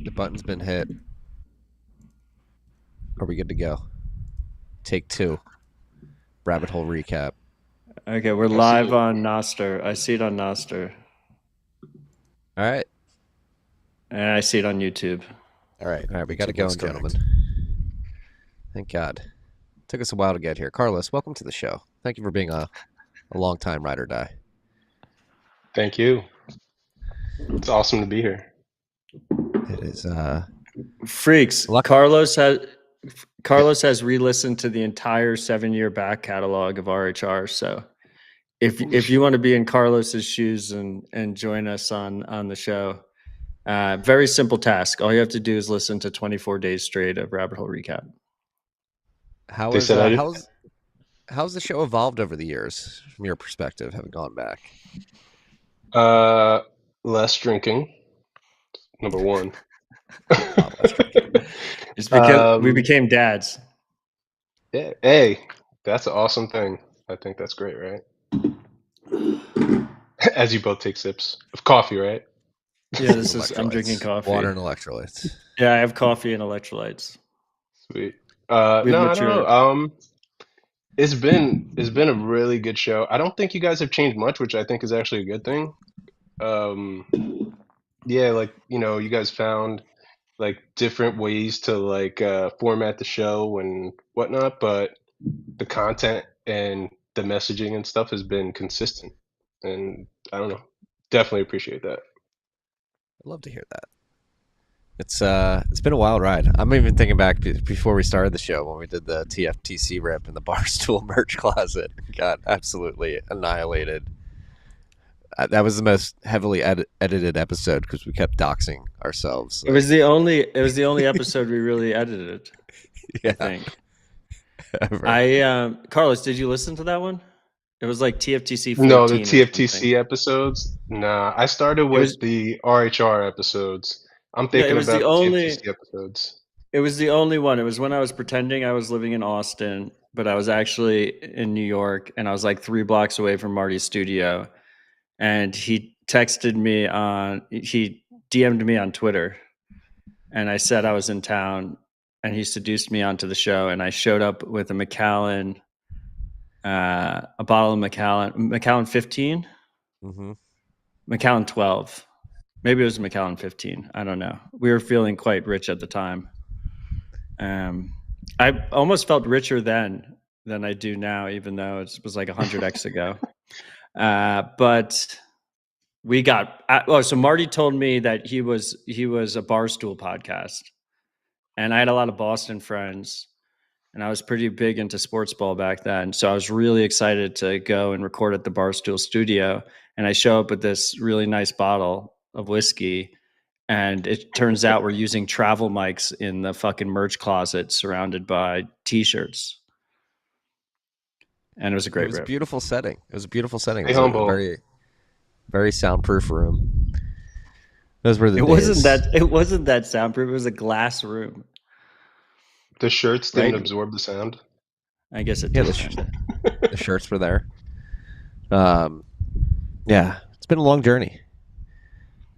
The button's been hit. Are we good to go? Take 2. Rabbit hole recap. Okay, we're live on Nostr. I see it on Nostr. All right. And I see it on YouTube. All right. We got it going, gentlemen. Thank God. Took us a while to get here. Carlos, welcome to the show. Thank you for being a long time ride or die. Thank you. It's awesome to be here. It is. Freaks. Carlos has re-listened to the entire 7-year back catalog of RHR. So if you want to be in Carlos's shoes and join us on the show, very simple task. All you have to do is listen to 24 days straight of Rabbit Hole Recap. How's the show evolved over the years from your perspective, having gone back? Less drinking, number one. It's because we became dads. Yeah, hey, that's an awesome thing. I think that's great, right? As you both take sips of coffee, right? Yeah, I'm drinking coffee. Water and electrolytes. Yeah, I have coffee and electrolytes. Sweet. No, I don't know. It's been a really good show. I don't think you guys have changed much, which I think is actually a good thing. Yeah, like, you guys found like different ways to like format the show and whatnot, but the content and the messaging and stuff has been consistent. And I don't know, definitely appreciate that. I'd love to hear that. It's been a wild ride. I'm even thinking back before we started the show when we did the TFTC rip in the Barstool merch closet. Got absolutely annihilated. That was the most heavily edited episode because we kept doxing ourselves. It was the only episode we really edited. Yeah. I think. Carlos, did you listen to that one? It was like TFTC 14. No, the TFTC episodes. Nah, I started with the RHR episodes. I'm thinking about the TFTC episodes. It was the only one. It was when I was pretending I was living in Austin, but I was actually in New York, and I was like 3 blocks away from Marty's studio. And he DM'd me on Twitter, and I said I was in town, and he seduced me onto the show, and I showed up with a Macallan, a bottle of Macallan 15, Macallan 12. Maybe it was Macallan 15. I don't know. We were feeling quite rich at the time. I almost felt richer then than I do now, even though it was like 100x ago. But we got so Marty told me that he was a Barstool podcast, and I had a lot of Boston friends, and I was pretty big into sports ball back then. So I was really excited to go and record at the Barstool studio, and I show up with this really nice bottle of whiskey, and it turns out we're using travel mics in the fucking merch closet surrounded by t-shirts. And it was a great rip. A beautiful setting. It was a beautiful setting. It was a very, very soundproof room. Those were the days. It wasn't that soundproof. It was a glass room. The shirts didn't absorb the sound. I guess it did. The shirts were there. Yeah, it's been a long journey.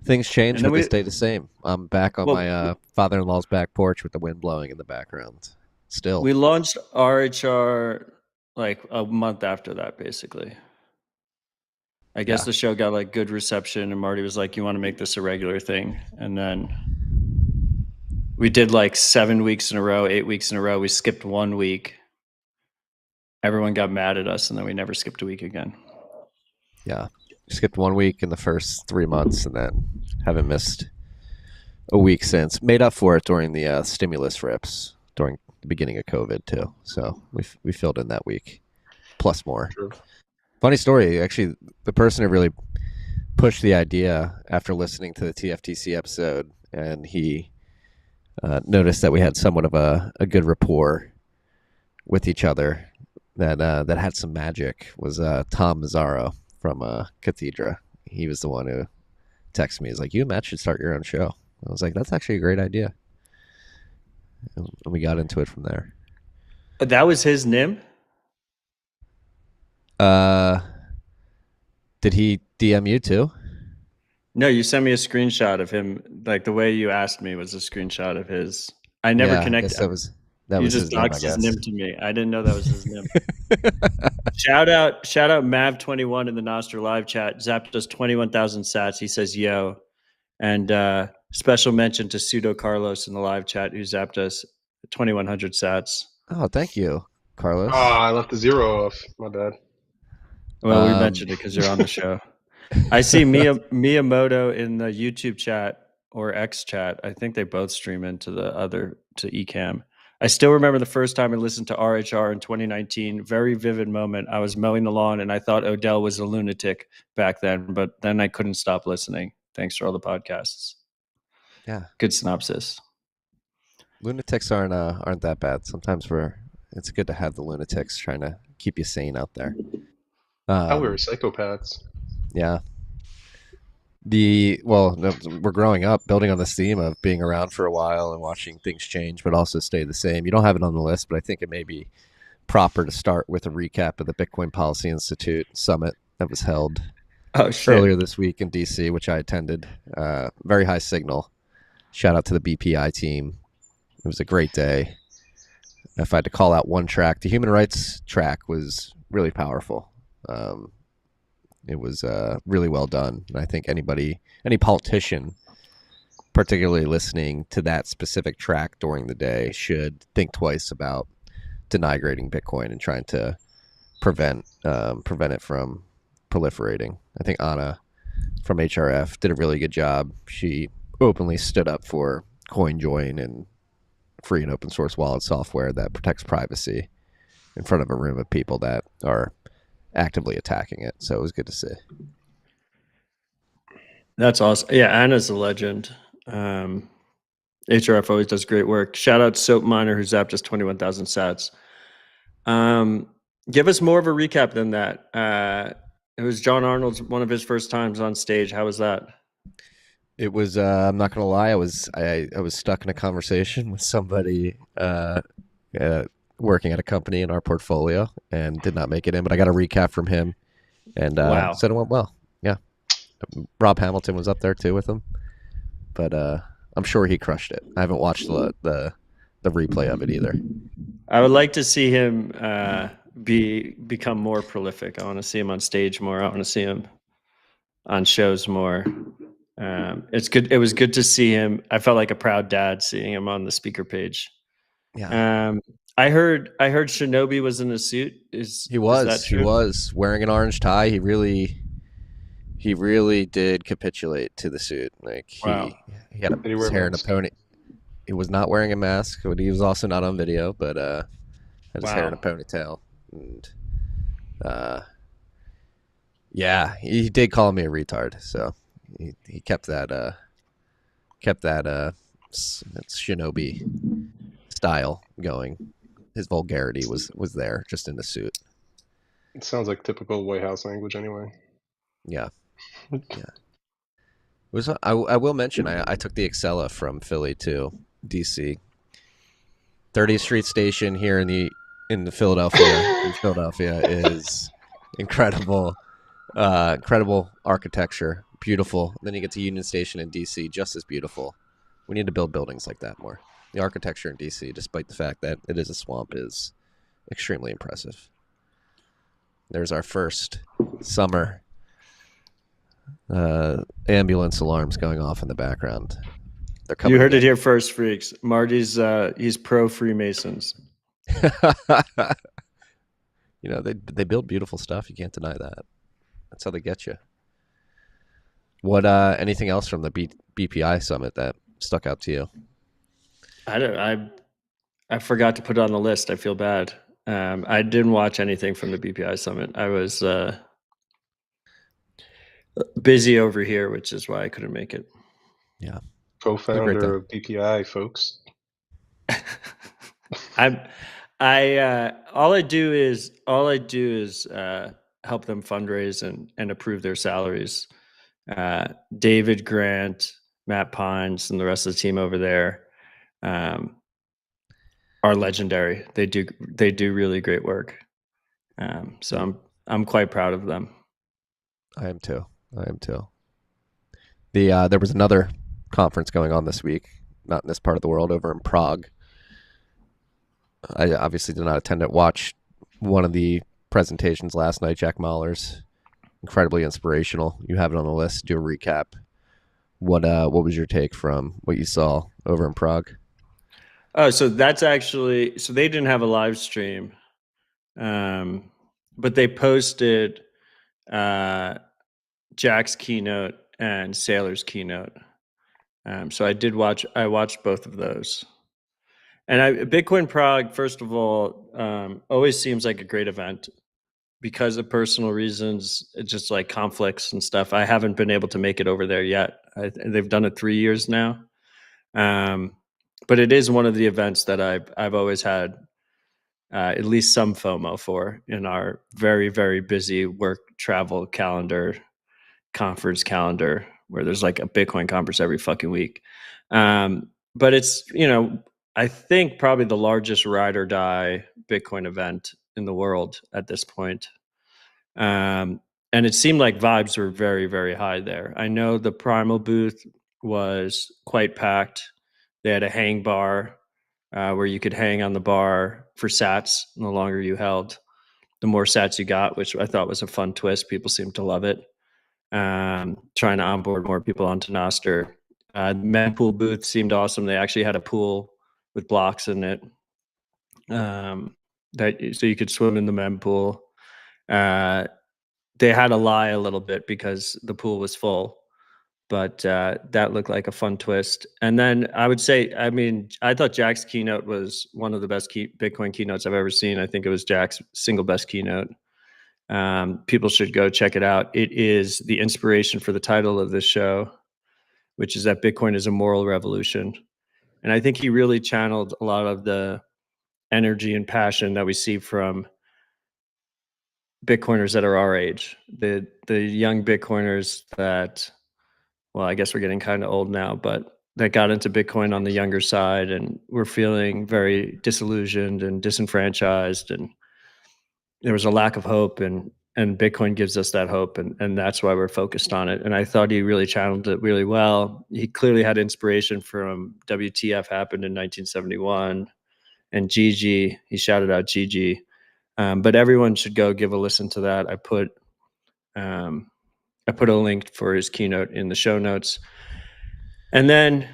Things change, but they stay the same. I'm back on my father-in-law's back porch with the wind blowing in the background. Still, we launched RHR like a month after that, basically. I guess the show got like good reception, and Marty was like, "You want to make this a regular thing?" And then we did like 7 weeks in a row, 8 weeks in a row. We skipped 1 week. Everyone got mad at us, and then we never skipped a week again. Yeah. Skipped 1 week in the first 3 months, and then haven't missed a week since. Made up for it during the stimulus rips during the beginning of COVID too. So we filled in that week, plus more. True. Funny story, actually. The person who really pushed the idea after listening to the TFTC episode, and he noticed that we had somewhat of a good rapport with each other that had some magic, was Tom Mazzaro from Cathedra. He was the one who texted me. He's like, "You and Matt should start your own show." I was like, "That's actually a great idea." And we got into it from there. That was his name? Did he DM you too? No, you sent me a screenshot of him. Like the way you asked me was a screenshot of his. I never Yeah, I connected. guess that You was just his name, I doxed his guess. NIM to me. I didn't know that was his NIM. Shout out Mav21 in the Nostr live chat. Zapped us 21,000 sats. He says yo. And special mention to Pseudo Carlos in the live chat who zapped us 2,100 sats. Oh, thank you, Carlos. I left the 0 off. My bad. Well, we mentioned it because you're on the show. I see Miyamoto in the YouTube chat or X chat. I think they both stream into to Ecamm. I still remember the first time I listened to RHR in 2019. Very vivid moment. I was mowing the lawn and I thought Odell was a lunatic back then, but then I couldn't stop listening. Thanks for all the podcasts. Yeah, good synopsis. Lunatics aren't that bad. Sometimes it's good to have the lunatics trying to keep you sane out there. We were psychopaths. Yeah. We're growing up building on this theme of being around for a while and watching things change, but also stay the same. You don't have it on the list, but I think it may be proper to start with a recap of the Bitcoin Policy Institute Summit that was held earlier this week in DC, which I attended. Very high signal. Shout out to the BPI team. It was a great day. If I had to call out one track, the human rights track was really powerful. It was really well done. And I think any politician, particularly listening to that specific track during the day, should think twice about denigrating Bitcoin and trying to prevent it from proliferating. I think Anna from HRF did a really good job. She openly stood up for CoinJoin and free and open source wallet software that protects privacy in front of a room of people that are actively attacking it. So it was good to see. That's awesome. Yeah, Anna's a legend. HRF always does great work. Shout out Soap Miner who zapped us 21,000 sats. Give us more of a recap than that. It was John Arnold's one of his first times on stage. How was that? It was. I'm not gonna lie. I was stuck in a conversation with somebody working at a company in our portfolio and did not make it in. But I got a recap from him, and said it went well. Yeah, Rob Hamilton was up there too with him, but I'm sure he crushed it. I haven't watched the replay of it either. I would like to see him become more prolific. I want to see him on stage more. I want to see him on shows more. It's good. It was good to see him. I felt like a proud dad seeing him on the speaker page. Yeah. I heard Shinobi was in a suit. He was. Is that true? He was wearing an orange tie. He really did capitulate to the suit. Like he had his hair in a pony. He was not wearing a mask, but he was also not on video. But had his hair in a ponytail, and yeah, he did call me a retard. So he kept that Shinobi style going. His vulgarity was there, just in the suit. It sounds like typical White House language anyway. Yeah. Yeah. I will mention I took the Excella from Philly to DC. 30th Street Station here in Philadelphia is incredible. Incredible architecture, beautiful. Then you get to Union Station in DC, just as beautiful. We need to build buildings like that more. The architecture in DC, despite the fact that it is a swamp, is extremely impressive. There's our first summer ambulance alarms going off in the background. They're coming. You heard it here first, freaks. Marty's he's pro Freemasons. You know, they build beautiful stuff. You can't deny that. That's how they get you. What anything else from the BPI Summit that stuck out to you? I forgot to put it on the list. I feel bad. I didn't watch anything from the BPI Summit. I was busy over here, which is why I couldn't make it. Yeah. Co-founder of BPI, folks. All I do is help them fundraise and approve their salaries. David Grant, Matt Pines, and the rest of the team over there are legendary. They do really great work. So I'm quite proud of them. I am too. There was another conference going on this week, not in this part of the world, over in Prague. I obviously did not attend it. Watched one of the presentations last night, Jack Mahler's. Incredibly inspirational. You have it on the list. Do a recap. What was your take from what you saw over in Prague? Oh, so that's actually, so they didn't have a live stream, but they posted Jack's keynote and Saylor's keynote. So I watched both of those. And Bitcoin Prague, first of all, always seems like a great event because of personal reasons, it's just like conflicts and stuff. I haven't been able to make it over there yet. They've done it 3 years now. But it is one of the events that I've always had at least some FOMO for in our very, very busy work travel calendar, conference calendar, where there's like a Bitcoin conference every fucking week. But it's, I think probably the largest ride or die Bitcoin event in the world at this point. And it seemed like vibes were very, very high there. I know the Primal booth was quite packed. They had a hang bar where you could hang on the bar for sats. And the longer you held, the more sats you got, which I thought was a fun twist. People seemed to love it. Trying to onboard more people onto Nostr. The mempool booth seemed awesome. They actually had a pool with blocks in it, so you could swim in the mempool. They had to lie a little bit because the pool was full, but that looked like a fun twist. And then I would say, I thought Jack's keynote was one of the best Bitcoin keynotes I've ever seen. I think it was Jack's single best keynote. People should go check it out. It is the inspiration for the title of this show, which is that Bitcoin is a moral revolution. And I think he really channeled a lot of the energy and passion that we see from Bitcoiners that are our age, the young Bitcoiners that, well, I guess we're getting kind of old now, but that got into Bitcoin on the younger side, and we're feeling very disillusioned and disenfranchised, and there was a lack of hope, and Bitcoin gives us that hope, and that's why we're focused on it. And I thought he really channeled it really well. He clearly had inspiration from WTF happened in 1971 and Gigi. He shouted out Gigi. But everyone should go give a listen to that. I put a link for his keynote in the show notes. And then,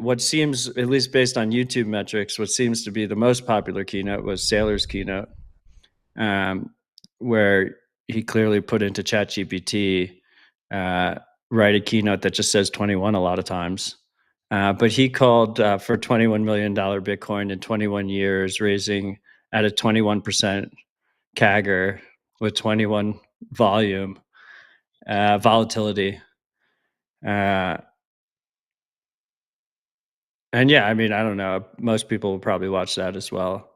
what seems, at least based on YouTube metrics, what seems to be the most popular keynote was Saylor's keynote, where he clearly put into ChatGPT, write a keynote that just says 21 a lot of times. But he called for $21 million Bitcoin in 21 years, raising at a 21% CAGR with 21 volatility. And yeah, I don't know. Most people will probably watch that as well.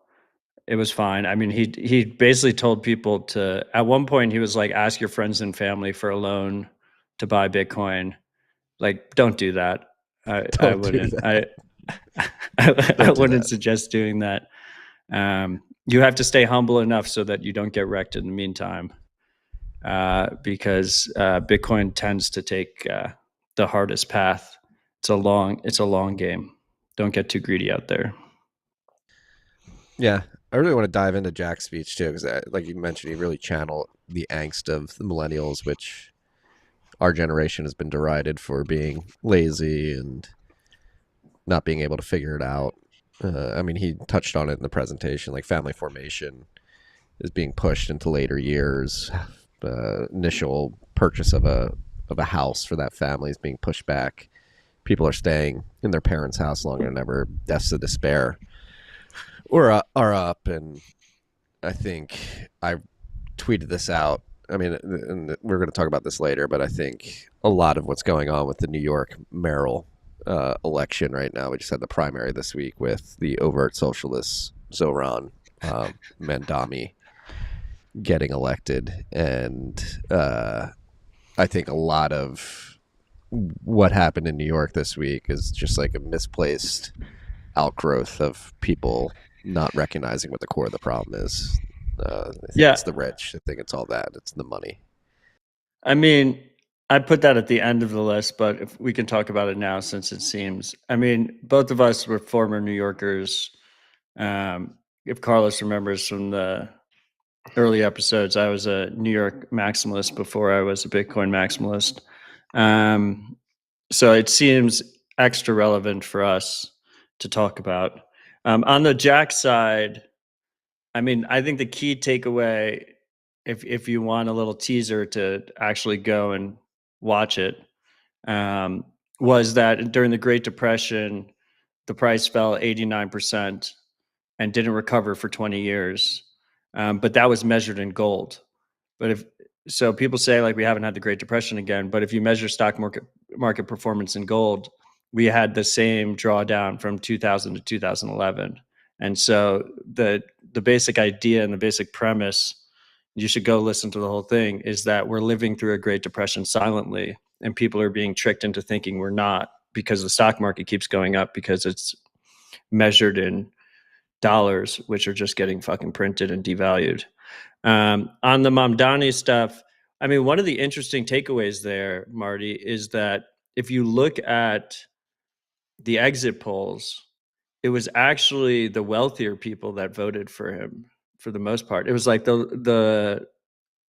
It was fine. He basically told people to, at one point he was like, ask your friends and family for a loan to buy Bitcoin. Like, don't do that. I wouldn't. I wouldn't suggest doing that. You have to stay humble enough so that you don't get wrecked in the meantime, because Bitcoin tends to take the hardest path. It's a long game. Don't get too greedy out there. Yeah, I really want to dive into Jack's speech too, because like you mentioned, he really channeled the angst of the millennials, which our generation has been derided for being lazy and not being able to figure it out. He touched on it in the presentation, like family formation is being pushed into later years. Initial purchase of a house for that family is being pushed back. People are staying in their parents' house longer than ever. Deaths of despair are up, and I think I tweeted this out. And we're going to talk about this later, but I think a lot of what's going on with the New York mayoral election right now, we just had the primary this week with the overt socialist Zoran Mamdani getting elected, and I think a lot of what happened in New York this week is just like a misplaced outgrowth of people not recognizing what the core of the problem is. I think it's the rich. I think it's all that. It's the money. I put that at the end of the list, but if we can talk about it now, since it seems, I mean, both of us were former New Yorkers. If Carlos remembers from the early episodes, I was a New York maximalist before I was a Bitcoin maximalist. So it seems extra relevant for us to talk about. On the Jack side, I mean, I think the key takeaway, if you want a little teaser to actually go and watch it, was that during the Great Depression, the price fell 89% and didn't recover for 20 years. But that was measured in gold. But so people say like we haven't had the Great Depression again, but if you measure stock market performance in gold, we had the same drawdown from 2000 to 2011. And so the basic idea and the basic premise, you should go listen to the whole thing, is that we're living through a Great Depression silently, and people are being tricked into thinking we're not, because the stock market keeps going up because it's measured in dollars, which are just getting fucking printed and devalued. On the Mamdani stuff, I mean, one of the interesting takeaways there, Marty, is that if you look at the exit polls, it was actually the wealthier people that voted for him for the most part. It was like the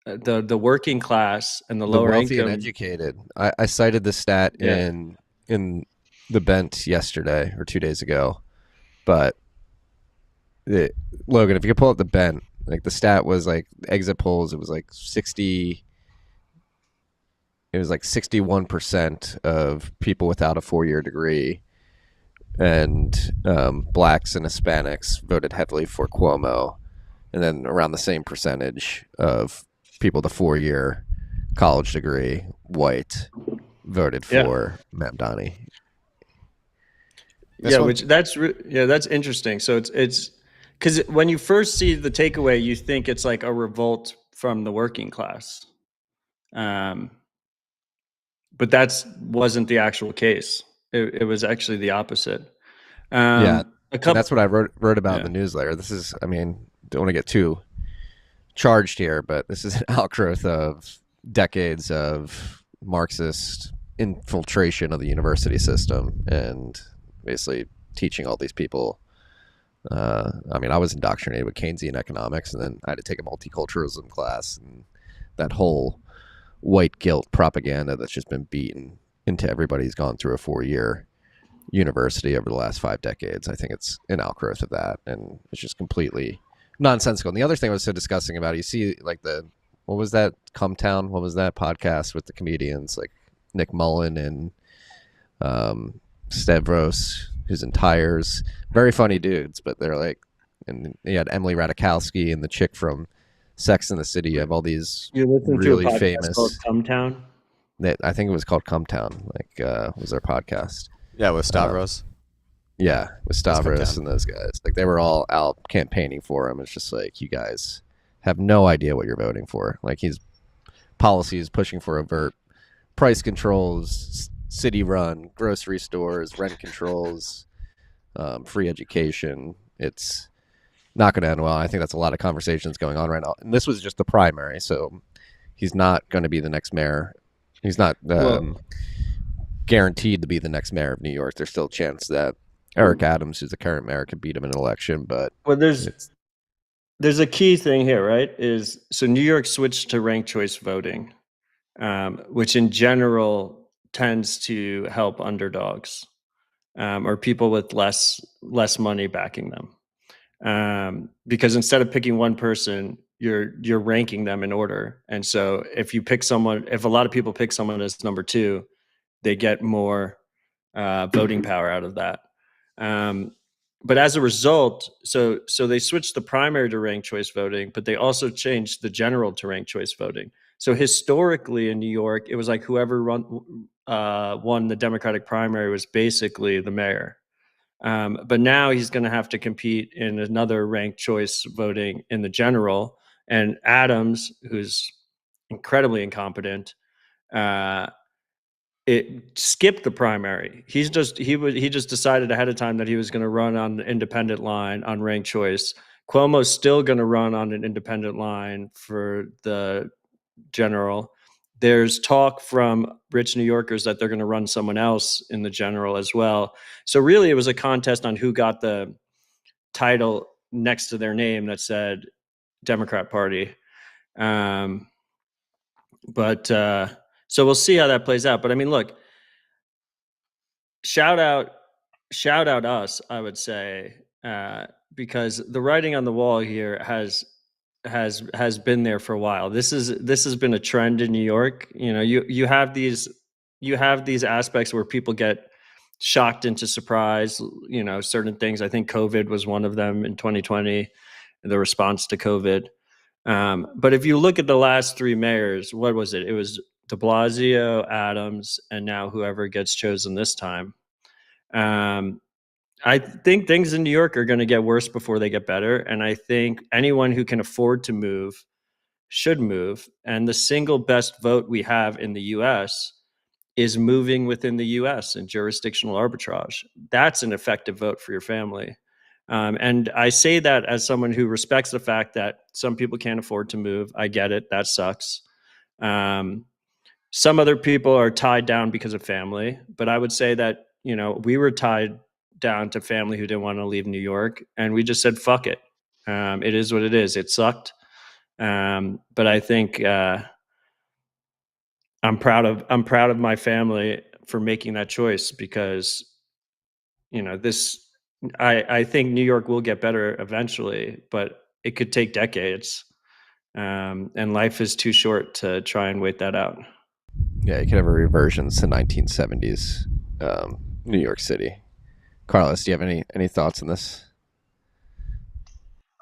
working class and the lower wealthy income and educated. I cited this stat in the Bent yesterday or 2 days ago, but Logan, if you could pull up the Bent, like the stat was like exit polls, it was like 61% of people without a 4-year degree and blacks and Hispanics voted heavily for Cuomo, and then around the same percentage of people with a 4-year college degree, white, voted for Mamdani. That's interesting. So it's because when you first see the takeaway, you think it's like a revolt from the working class, but that wasn't the actual case. It was actually the opposite. That's what I wrote about in the newsletter. This is, I mean, don't want to get too charged here, but this is an outgrowth of decades of Marxist infiltration of the university system and basically teaching all these people. I mean, I was indoctrinated with Keynesian economics, and then I had to take a multiculturalism class, and that whole white guilt propaganda that's just been beaten into everybody who's gone through a 4-year university over the last 5 decades. I think it's an outgrowth of that, and it's just completely nonsensical. And the other thing I was so disgusting about it, you see like what was that Cumtown? What was that podcast with the comedians like Nick Mullen and Stavros, who's in Tires, very funny dudes, but they're like, and you had Emily Ratajkowski and the chick from Sex and the City. You have all these really famous. Called Cumtown? I think it was called Cumtown. Like, was their podcast? Yeah, with Stavros. With Stavros and those guys. Like, they were all out campaigning for him. It's just like, you guys have no idea what you're voting for. Like, his policy is pushing for overt price controls, city-run grocery stores, rent controls, free education. It's not going to end well. I think that's a lot of conversations going on right now. And this was just the primary, so he's not going to be the next mayor. He's not guaranteed to be the next mayor of New York. There's still a chance that Eric Adams, who's the current mayor, could beat him in an election. But there's a key thing here, right? So New York switched to ranked choice voting, which in general tends to help underdogs or people with less money backing them, because instead of picking one person, you're ranking them in order. And so if a lot of people pick someone as number 2, they get more voting power out of that. But as a result, so they switched the primary to ranked choice voting, but they also changed the general to ranked choice voting. So historically in New York, it was like whoever won the Democratic primary was basically the mayor. But now he's going to have to compete in another ranked choice voting in the general. And Adams, who's incredibly incompetent, it skipped the primary. He just decided ahead of time that he was going to run on the independent line on ranked choice. Cuomo's still going to run on an independent line for the general, There's talk from rich New Yorkers that they're going to run someone else in the general as well. So really, it was a contest on who got the title next to their name that said Democrat Party. But so we'll see how that plays out. But I mean, look, shout out us, I would say, because the writing on the wall here has been there for a while. This has been a trend in New York. You know, you have these aspects where people get shocked into surprise. You know, certain things. I think COVID was one of them in 2020, the response to COVID. But if you look at the last three mayors, what was it? It was de Blasio, Adams, and now whoever gets chosen this time. I think things in New York are going to get worse before they get better. And I think anyone who can afford to move should move. And the single best vote we have in the US is moving within the US and jurisdictional arbitrage. That's an effective vote for your family. And I say that as someone who respects the fact that some people can't afford to move. I get it. That sucks. Some other people are tied down because of family, but I would say that, you know, we were tied down to family who didn't want to leave New York, and we just said, fuck it. It is what it is. It sucked. But I think I'm proud of my family for making that choice, because, you know, I think New York will get better eventually, but it could take decades. And life is too short to try and wait that out. Yeah, you could have a reversion to 1970s New York City. Carlos, do you have any thoughts on this?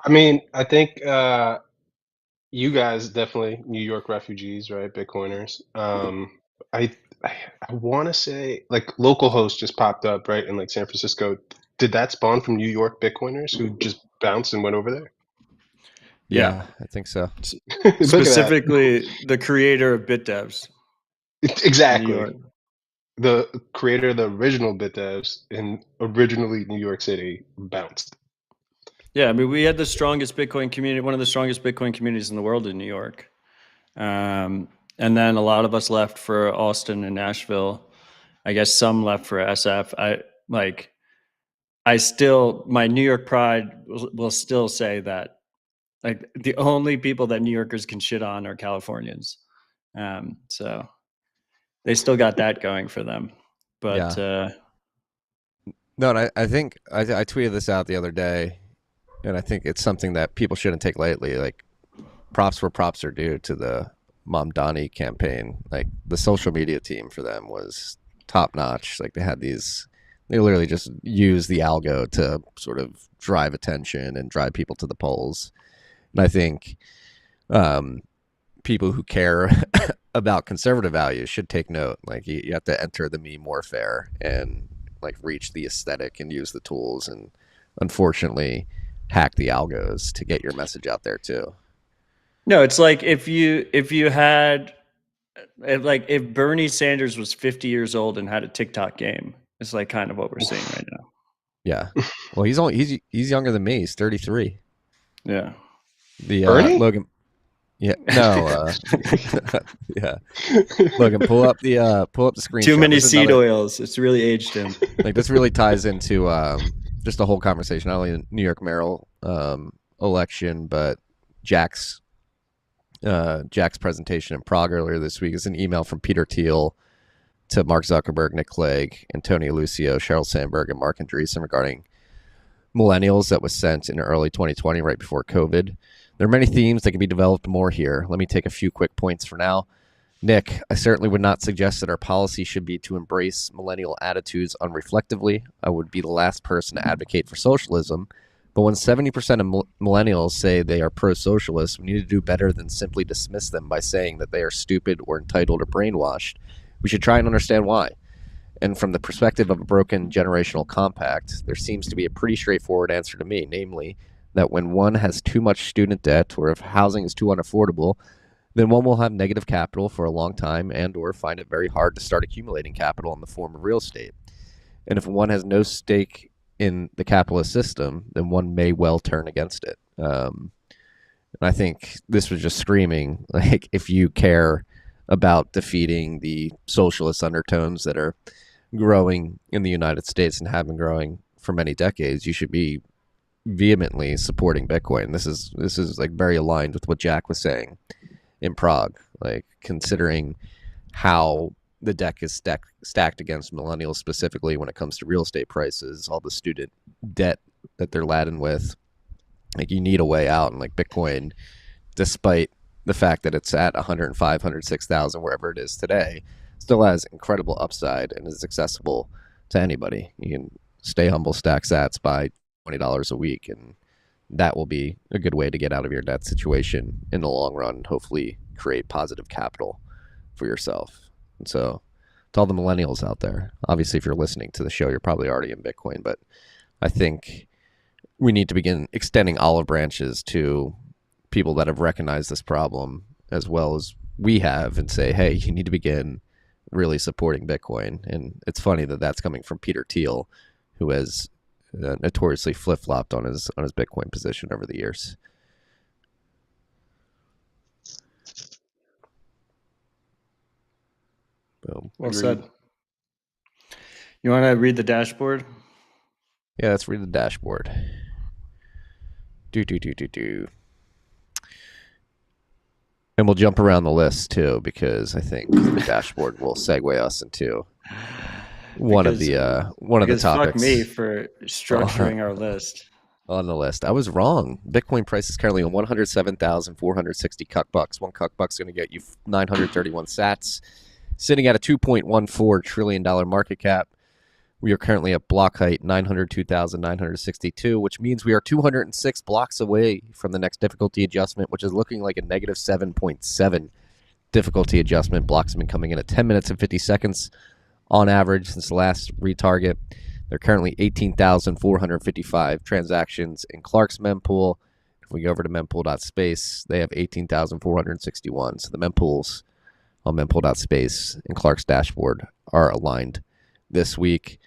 I mean, I think you guys definitely New York refugees, right? Bitcoiners. I want to say like localhost just popped up right in like San Francisco. Did that spawn from New York Bitcoiners who just bounced and went over there? Yeah, I think so. Specifically, the creator of BitDevs. Exactly. The creator of the original BitDevs in originally New York City bounced. Yeah, I mean, we had the strongest Bitcoin community, one of the strongest Bitcoin communities in the world in New York. And then a lot of us left for Austin and Nashville. I guess some left for SF. My New York pride will still say that, like, the only people that New Yorkers can shit on are Californians. So they still got that going for them. But no, and I think I tweeted this out the other day, and I think it's something that people shouldn't take lightly. Like, props where props are due to the Mamdani campaign. Like, the social media team for them was top notch. Like, they literally just use the algo to sort of drive attention and drive people to the polls. And I think people who care about conservative values should take note. Like, you have to enter the meme warfare and like reach the aesthetic and use the tools, and unfortunately hack the algos to get your message out there too. No, it's like if Bernie Sanders was 50 years old and had a TikTok game. It's like kind of what we're seeing right now. Yeah. Well, he's younger than me. He's 33. Yeah. The Bernie? Logan. Yeah. No. Yeah. Logan, pull up the screenshot. Too many seed oils. It's really aged him. Like, this really ties into just the whole conversation, not only the New York mayoral election, but Jack's presentation in Prague earlier this week. Is an email from Peter Thiel to Mark Zuckerberg, Nick Clegg, Antonio Lucio, Sheryl Sandberg, and Mark Andreessen regarding millennials that was sent in early 2020, right before COVID. There are many themes that can be developed more here. Let me take a few quick points for now. Nick, I certainly would not suggest that our policy should be to embrace millennial attitudes unreflectively. I would be the last person to advocate for socialism. But when 70% of millennials say they are pro-socialist, we need to do better than simply dismiss them by saying that they are stupid or entitled or brainwashed. We should try and understand why. And from the perspective of a broken generational compact, there seems to be a pretty straightforward answer to me, namely that when one has too much student debt, or if housing is too unaffordable, then one will have negative capital for a long time and or find it very hard to start accumulating capital in the form of real estate. And if one has no stake in the capitalist system, then one may well turn against it. And I think this was just screaming, like, if you care about defeating the socialist undertones that are growing in the United States and have been growing for many decades, you should be vehemently supporting Bitcoin. This is like very aligned with what Jack was saying in Prague, like considering how the deck is stacked against millennials, specifically when it comes to real estate prices, all the student debt that they're laden with. Like, you need a way out, and like Bitcoin, despite the fact that it's at 105, 106,000, wherever it is today, still has incredible upside and is accessible to anybody. You can stay humble, stack sats, buy $20 a week, and that will be a good way to get out of your debt situation in the long run, and hopefully create positive capital for yourself. And so, to all the millennials out there, obviously, if you're listening to the show, you're probably already in Bitcoin, but I think we need to begin extending olive branches to people that have recognized this problem as well as we have, and say, hey, you need to begin really supporting Bitcoin. And it's funny that that's coming from Peter Thiel, who has notoriously flip-flopped on his Bitcoin position over the years. Boom. Well Agreed. said. You want to read the dashboard? Yeah, let's read the dashboard. And we'll jump around the list too, because I think the dashboard will segue us into one of the topics. Fuck me for structuring our list. On the list, I was wrong. Bitcoin price is currently on 107,460 bucks. One buck's going to get you 931 sats, sitting at a $2.14 trillion market cap. We are currently at block height 902,962, which means we are 206 blocks away from the next difficulty adjustment, which is looking like a negative 7.7 difficulty adjustment. Blocks have been coming in at 10 minutes and 50 seconds on average since the last retarget. There are currently 18,455 transactions in Clark's mempool. If we go over to mempool.space, they have 18,461. So the mempools on mempool.space and Clark's dashboard are aligned this week.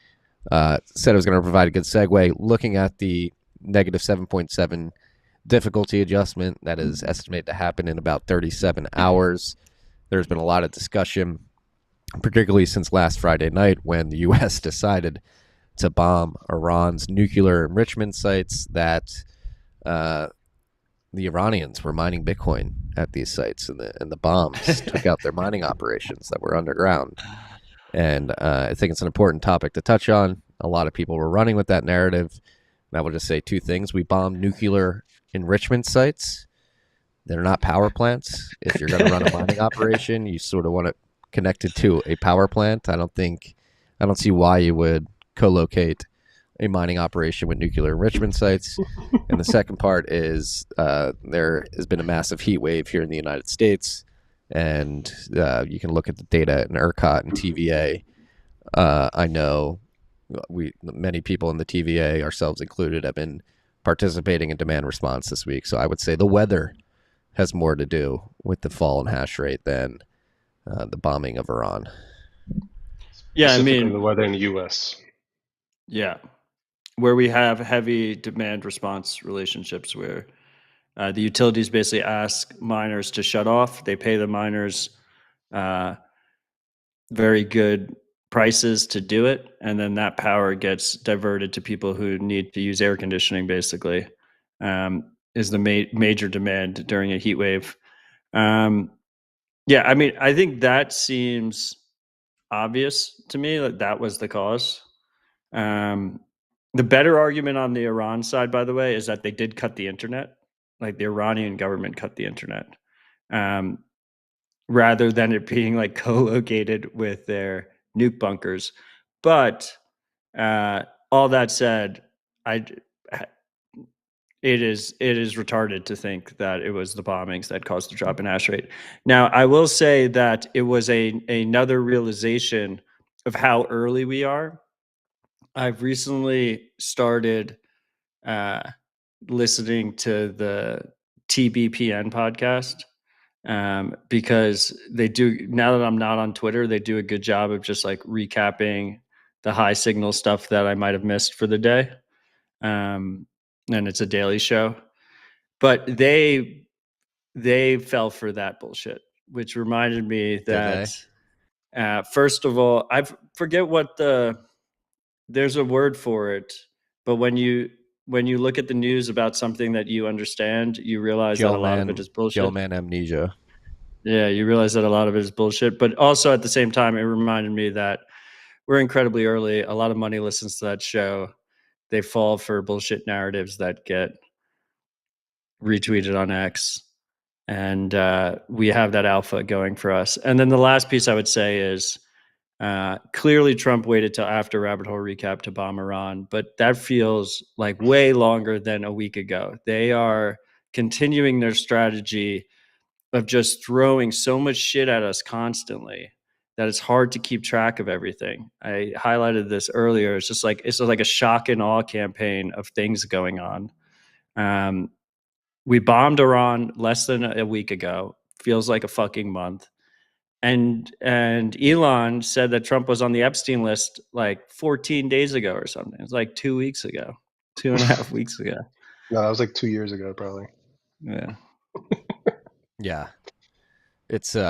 Said I was going to provide a good segue. Looking at the negative 7.7 difficulty adjustment that is estimated to happen in about 37 hours. There's been a lot of discussion, particularly since last Friday night when the U.S. decided to bomb Iran's nuclear enrichment sites, that the Iranians were mining Bitcoin at these sites, and the bombs took out their mining operations that were underground. And I think it's an important topic to touch on. A lot of people were running with that narrative. And I will just say two things. We bombed nuclear enrichment sites. They're not power plants. If you're going to run a mining operation, you sort of want it connected to a power plant. I don't see why you would co-locate a mining operation with nuclear enrichment sites. And the second part is there has been a massive heat wave here in the United States. And you can look at the data in ERCOT and TVA. I know many people in the TVA, ourselves included, have been participating in demand response this week. So I would say the weather has more to do with the fall in hash rate than the bombing of Iran. Yeah, I mean, the weather in the U.S. Yeah, where we have heavy demand response relationships where the utilities basically ask miners to shut off. They pay the miners very good prices to do it, and then that power gets diverted to people who need to use air conditioning, basically, is the major demand during a heat wave. Yeah, I mean, I think that seems obvious to me that was the cause. The better argument on the Iran side, by the way, is that they did cut the internet. Like, the Iranian government cut the internet, rather than it being like co-located with their nuke bunkers. But all that said, it is retarded to think that it was the bombings that caused the drop in hash rate. Now, I will say that it was another realization of how early we are. I've recently started listening to the TBPN podcast because they do, now that I'm not on Twitter, they do a good job of just like recapping the high signal stuff that I might have missed for the day. And it's a daily show, but they fell for that bullshit. which reminded me Did they? that first of all, I forget what there's a word for it, but when you look at the news about something that you understand, you realize that a lot of it is bullshit. Gell-man amnesia. Yeah, you realize that a lot of it is bullshit. But also at the same time, it reminded me that we're incredibly early. A lot of money listens to that show. They fall for bullshit narratives that get retweeted on X. And we have that alpha going for us. And then the last piece I would say is clearly Trump waited till after Rabbit Hole Recap to bomb Iran, but that feels like way longer than a week ago. They are continuing their strategy of just throwing so much shit at us constantly that it's hard to keep track of everything. I highlighted this earlier. It's just like a shock and awe campaign of things going on. We bombed Iran less than a week ago. Feels like a fucking month. And Elon said that Trump was on the Epstein list like 14 days ago or something. It's like 2 weeks ago, 2.5 weeks ago. No, that was like 2 years ago, probably. Yeah. Yeah. It's It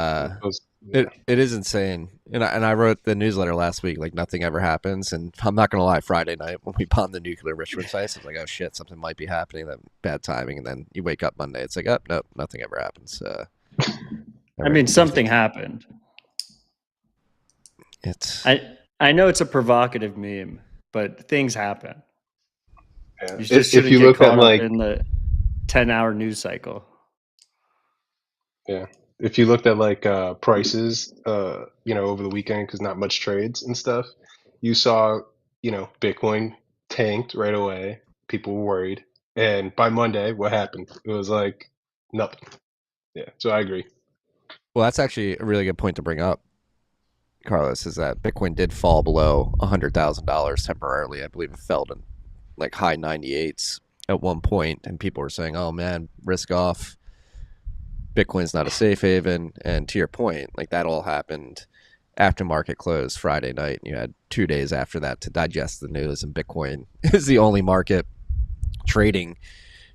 was- yeah. it is insane. And I wrote the newsletter last week, like nothing ever happens. And I'm not gonna lie, Friday night when we bombed the nuclear enrichment sites, I was like, oh shit, something might be happening. That bad timing. And then you wake up Monday, it's like, oh nope, nothing ever happens. I mean, something happened. It's I know it's a provocative meme, but things happen. Yeah. You just If shouldn't you get look at caught like up in the 10-hour news cycle. Yeah. If you looked at like prices, over the weekend, because not much trades and stuff, you saw, Bitcoin tanked right away. People were worried. And by Monday, what happened? It was like nothing. Yeah. So I agree. well, that's actually a really good point to bring up, Carlos, is that Bitcoin did fall below $100,000 temporarily. I believe it fell to like high 98s at one point, and people were saying, "Oh man, risk off. Bitcoin's not a safe haven." And to your point, like that all happened after market close Friday night, and you had 2 days after that to digest the news. And Bitcoin is the only market trading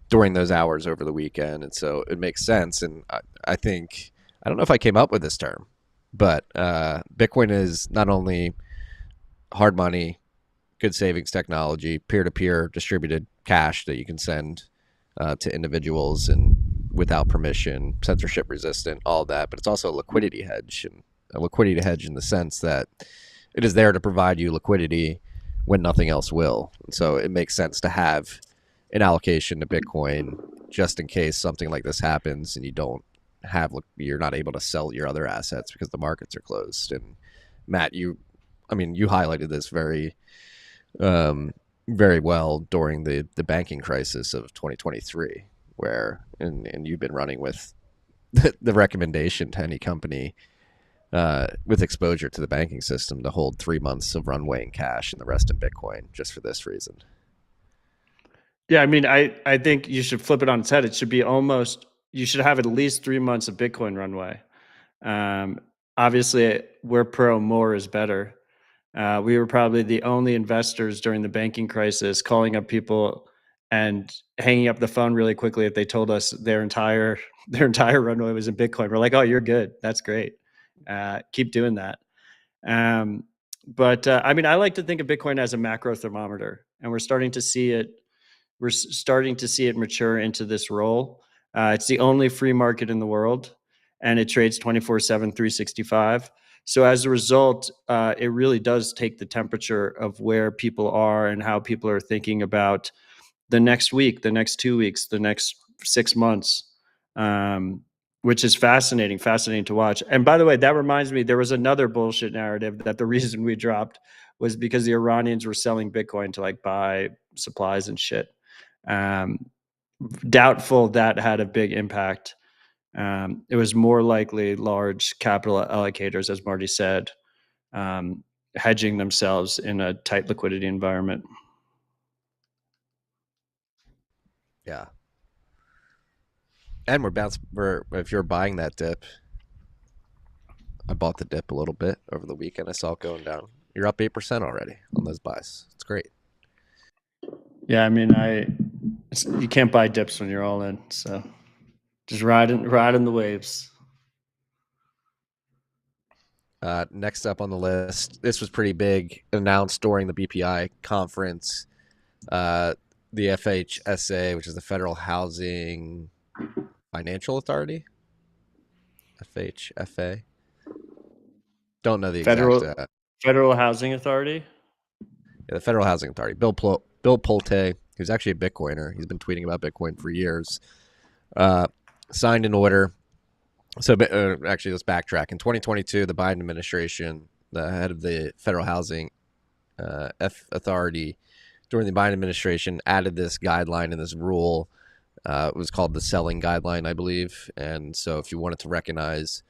during those hours over the weekend, and so it makes sense. And I think I don't know if I came up with this term, but Bitcoin is not only hard money, good savings technology, peer-to-peer distributed cash that you can send to individuals and without permission, censorship resistant, all that. But it's also a liquidity hedge, and a liquidity hedge in the sense that it is there to provide you liquidity when nothing else will. And so it makes sense to have an allocation to Bitcoin just in case something like this happens and you're not able to sell your other assets because the markets are closed. And Matt, you highlighted this very very well during the banking crisis of 2023, where and you've been running with the recommendation to any company with exposure to the banking system to hold 3 months of runway in cash and the rest in Bitcoin, just for this reason. Yeah, I mean, I think you should flip it on its head. It should be you should have at least 3 months of Bitcoin runway. Obviously, we're pro more is better. We were probably the only investors during the banking crisis calling up people and hanging up the phone really quickly if they told us their entire runway was in Bitcoin. We're like, oh, you're good. That's great. Keep doing that. But I mean, I like to think of Bitcoin as a macro thermometer, and we're starting to see it. We're starting to see it mature into this role. It's the only free market in the world, and it trades 24/7, 365. So as a result, it really does take the temperature of where people are and how people are thinking about the next week, the next 2 weeks, the next 6 months, which is fascinating to watch. And by the way, that reminds me, there was another bullshit narrative that the reason we dropped was because the Iranians were selling Bitcoin to like buy supplies and shit. Doubtful that had a big impact. It was more likely large capital allocators, as Marty said, hedging themselves in a tight liquidity environment. Yeah. And if you're buying that dip, I bought the dip a little bit over the weekend. I saw it going down. You're up 8% already on those buys. It's great. Yeah, I mean, you can't buy dips when you're all in. So just riding the waves. Next up on the list, this was pretty big, announced during the BPI conference. The FHSA, which is the Federal Housing Financial Authority, FHFA. Don't know the exact. Federal Housing Authority. Yeah, the Federal Housing Authority. Bill Pulte, who's actually a Bitcoiner. He's been tweeting about Bitcoin for years. Signed an order. So actually, let's backtrack. In 2022, the Biden administration, the head of the Federal Housing Authority, during the Biden administration, added this guideline and this rule. It was called the selling guideline, I believe. And so if you wanted to recognize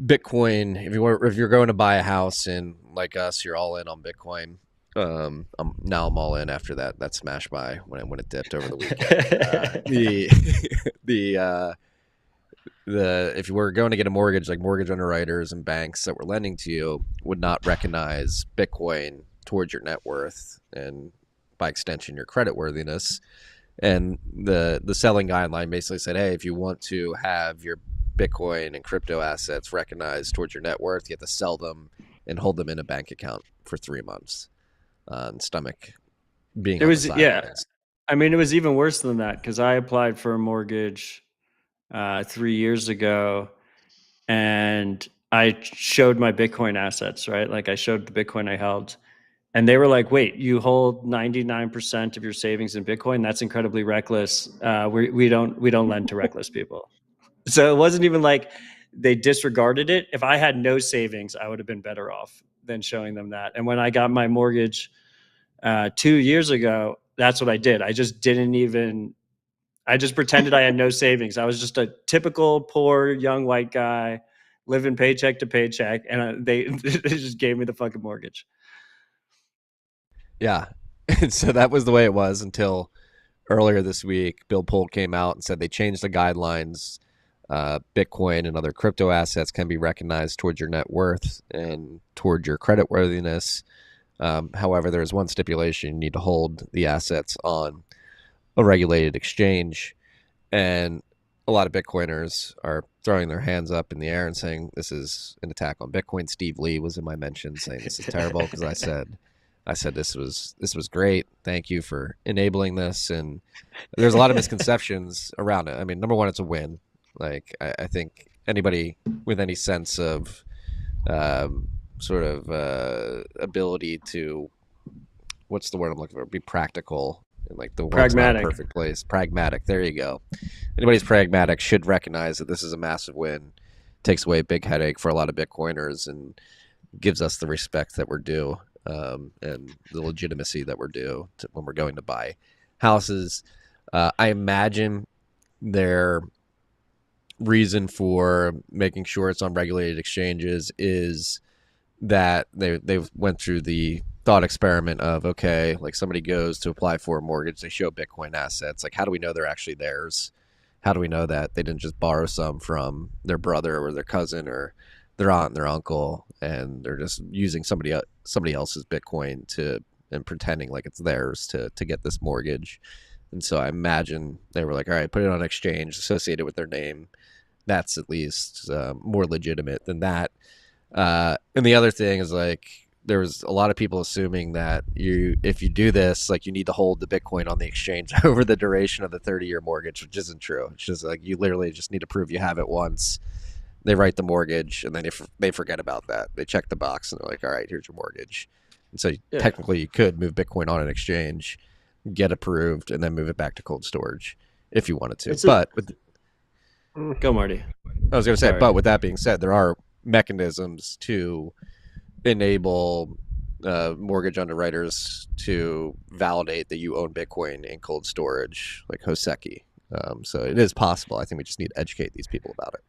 Bitcoin, if you're going to buy a house and like us, you're all in on Bitcoin. I'm all in after that smash buy when it dipped over the weekend. If you were going to get a mortgage, like mortgage underwriters and banks that were lending to you would not recognize Bitcoin towards your net worth and by extension your credit worthiness. And the selling guideline basically said, hey, if you want to have your Bitcoin and crypto assets recognized towards your net worth, you have to sell them and hold them in a bank account for 3 months. And stomach being it was I mean, it was even worse than that because I applied for a mortgage 3 years ago and I showed my Bitcoin assets, right? Like I showed the Bitcoin I held. And they were like, wait, you hold 99% of your savings in Bitcoin? That's incredibly reckless. We don't lend to reckless people. So it wasn't even like they disregarded it. If I had no savings, I would have been better off than showing them that. And when I got my mortgage 2 years ago, that's what I did. I just pretended I had no savings. I was just a typical poor young white guy living paycheck to paycheck. And they just gave me the fucking mortgage. Yeah. And so that was the way it was until earlier this week. Bill Pulte came out and said they changed the guidelines. Bitcoin and other crypto assets can be recognized towards your net worth and toward your credit worthiness. However, there's one stipulation: you need to hold the assets on a regulated exchange. And a lot of Bitcoiners are throwing their hands up in the air and saying this is an attack on Bitcoin. Steve Lee was in my mentions saying this is terrible because I said this was great. Thank you for enabling this. And there's a lot of misconceptions around it. I mean, number one, it's a win. Like I think anybody with any sense of ability to, what's the word I'm looking for? Be practical. And like the world's not a perfect place. Pragmatic. There you go. Anybody's pragmatic should recognize that this is a massive win. Takes away a big headache for a lot of Bitcoiners and gives us the respect that we're due. And the legitimacy that we're due when we're going to buy houses. I imagine their reason for making sure it's on regulated exchanges is that they went through the thought experiment of, okay, like somebody goes to apply for a mortgage, they show Bitcoin assets. Like, how do we know they're actually theirs? How do we know that they didn't just borrow some from their brother or their cousin or their aunt and their uncle, and they're just using somebody else's Bitcoin and pretending like it's theirs to get this mortgage. And so I imagine they were like, all right, put it on exchange associated with their name. That's at least more legitimate than that. And the other thing is, like, there was a lot of people assuming that if you do this, like, you need to hold the Bitcoin on the exchange over the duration of the 30-year mortgage, which isn't true. It's just like you literally just need to prove you have it once. They write the mortgage, and then they forget about that. They check the box, and they're like, all right, here's your mortgage. And so technically you could move Bitcoin on an exchange, get approved, and then move it back to cold storage if you wanted to. Go, Marty. I was going to say, but with that being said, there are mechanisms to enable mortgage underwriters to validate that you own Bitcoin in cold storage, like Hoseki. So it is possible. I think we just need to educate these people about it.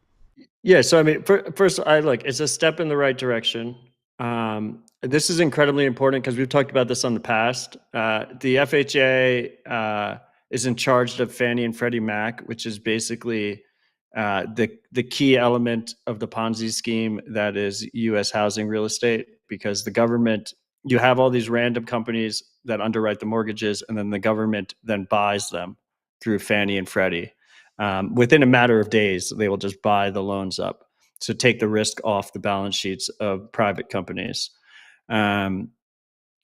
Yeah. So, I mean, first, it's a step in the right direction. This is incredibly important because we've talked about this on the past. The FHA is in charge of Fannie and Freddie Mac, which is basically the key element of the Ponzi scheme that is U.S. housing real estate, because the government, you have all these random companies that underwrite the mortgages, and then the government then buys them through Fannie and Freddie. Within a matter of days, they will just buy the loans up. So take the risk off the balance sheets of private companies.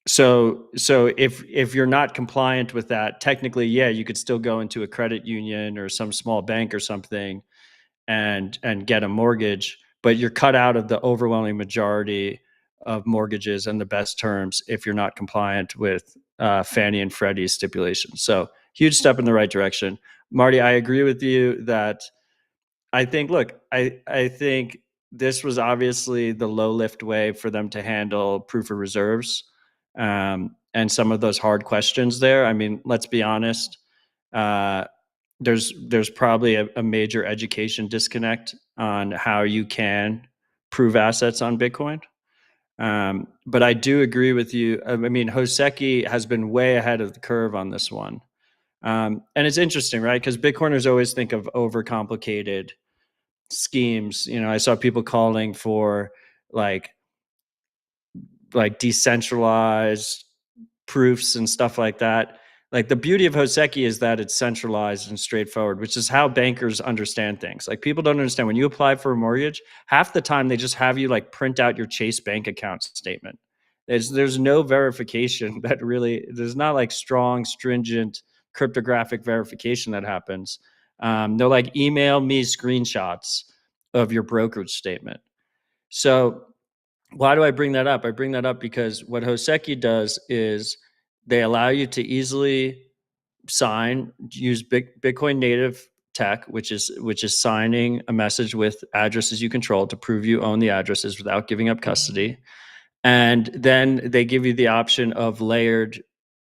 So if you're not compliant with that, technically, yeah, you could still go into a credit union or some small bank or something and get a mortgage, but you're cut out of the overwhelming majority of mortgages and the best terms if you're not compliant with Fannie and Freddie's stipulations. So huge step in the right direction. Marty, I agree with you that I think this was obviously the low lift way for them to handle proof of reserves and some of those hard questions there. I mean, let's be honest. There's probably a major education disconnect on how you can prove assets on Bitcoin. But I do agree with you. I mean, Hoseki has been way ahead of the curve on this one. And it's interesting, right? Because Bitcoiners always think of overcomplicated schemes. I saw people calling for like decentralized proofs and stuff like that. Like the beauty of Hoseki is that it's centralized and straightforward, which is how bankers understand things. Like people don't understand when you apply for a mortgage, half the time they just have you like print out your Chase bank account statement. There's no verification that really, there's not like strong, stringent cryptographic verification that happens. They'll like email me screenshots of your brokerage statement. So why do I bring that up? I bring that up because what Hoseki does is they allow you to easily use Bitcoin native tech, which is signing a message with addresses you control to prove you own the addresses without giving up custody. And then they give you the option of layered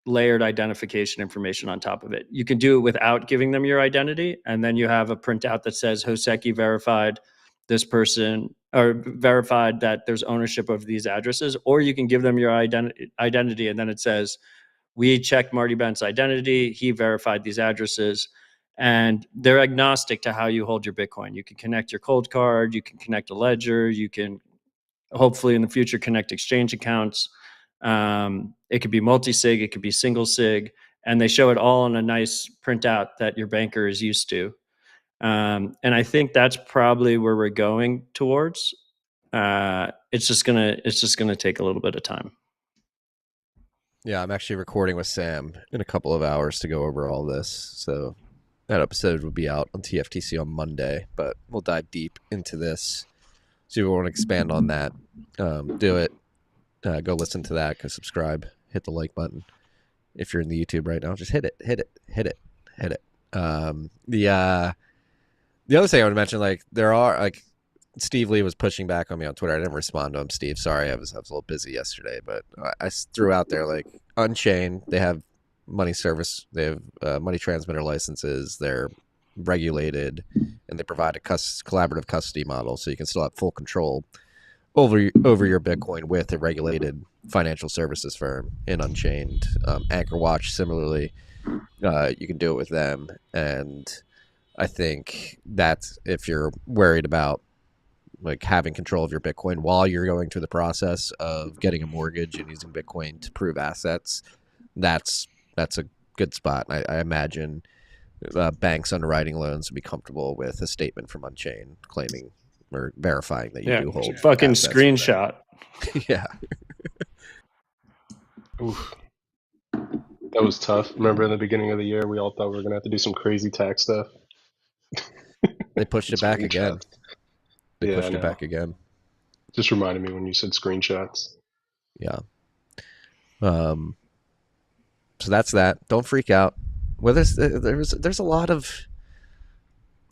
identification information on top of it. You can do it without giving them your identity, and then you have a printout that says Hoseki verified this person or verified that there's ownership of these addresses, or you can give them your identity and then it says, we checked Marty Bent's identity, he verified these addresses, and they're agnostic to how you hold your Bitcoin. You can connect your cold card, you can connect a ledger, you can hopefully in the future connect exchange accounts. It could be multi-sig, it could be single sig, and they show it all in a nice printout that your banker is used to. And I think that's probably where we're going towards. It's just gonna take a little bit of time. Yeah, I'm actually recording with Sam in a couple of hours to go over all this. So that episode will be out on TFTC on Monday, but we'll dive deep into this. So if you want to expand on that, do it. Go listen to that. Go subscribe. Hit the like button. If you're in the YouTube right now, just hit it. The other thing I want to mention, like there are like Steve Lee was pushing back on me on Twitter. I didn't respond to him. Steve, sorry, I was a little busy yesterday, but I threw out there like Unchained. They have money service. They have money transmitter licenses. They're regulated, and they provide a collaborative custody model, so you can still have full control over your Bitcoin with a regulated financial services firm in Unchained. Anchor Watch, similarly, you can do it with them. And I think that if you're worried about like having control of your Bitcoin while you're going through the process of getting a mortgage and using Bitcoin to prove assets, that's a good spot. I imagine banks underwriting loans would be comfortable with a statement from Unchained claiming or verifying that you do hold fucking screenshot. Yeah. Oof. That was tough. Remember in the beginning of the year, we all thought we were going to have to do some crazy tax stuff. They pushed it back again. They pushed it back again. Just reminded me when you said screenshots. Yeah. So that's that. Don't freak out. Well, there's a lot of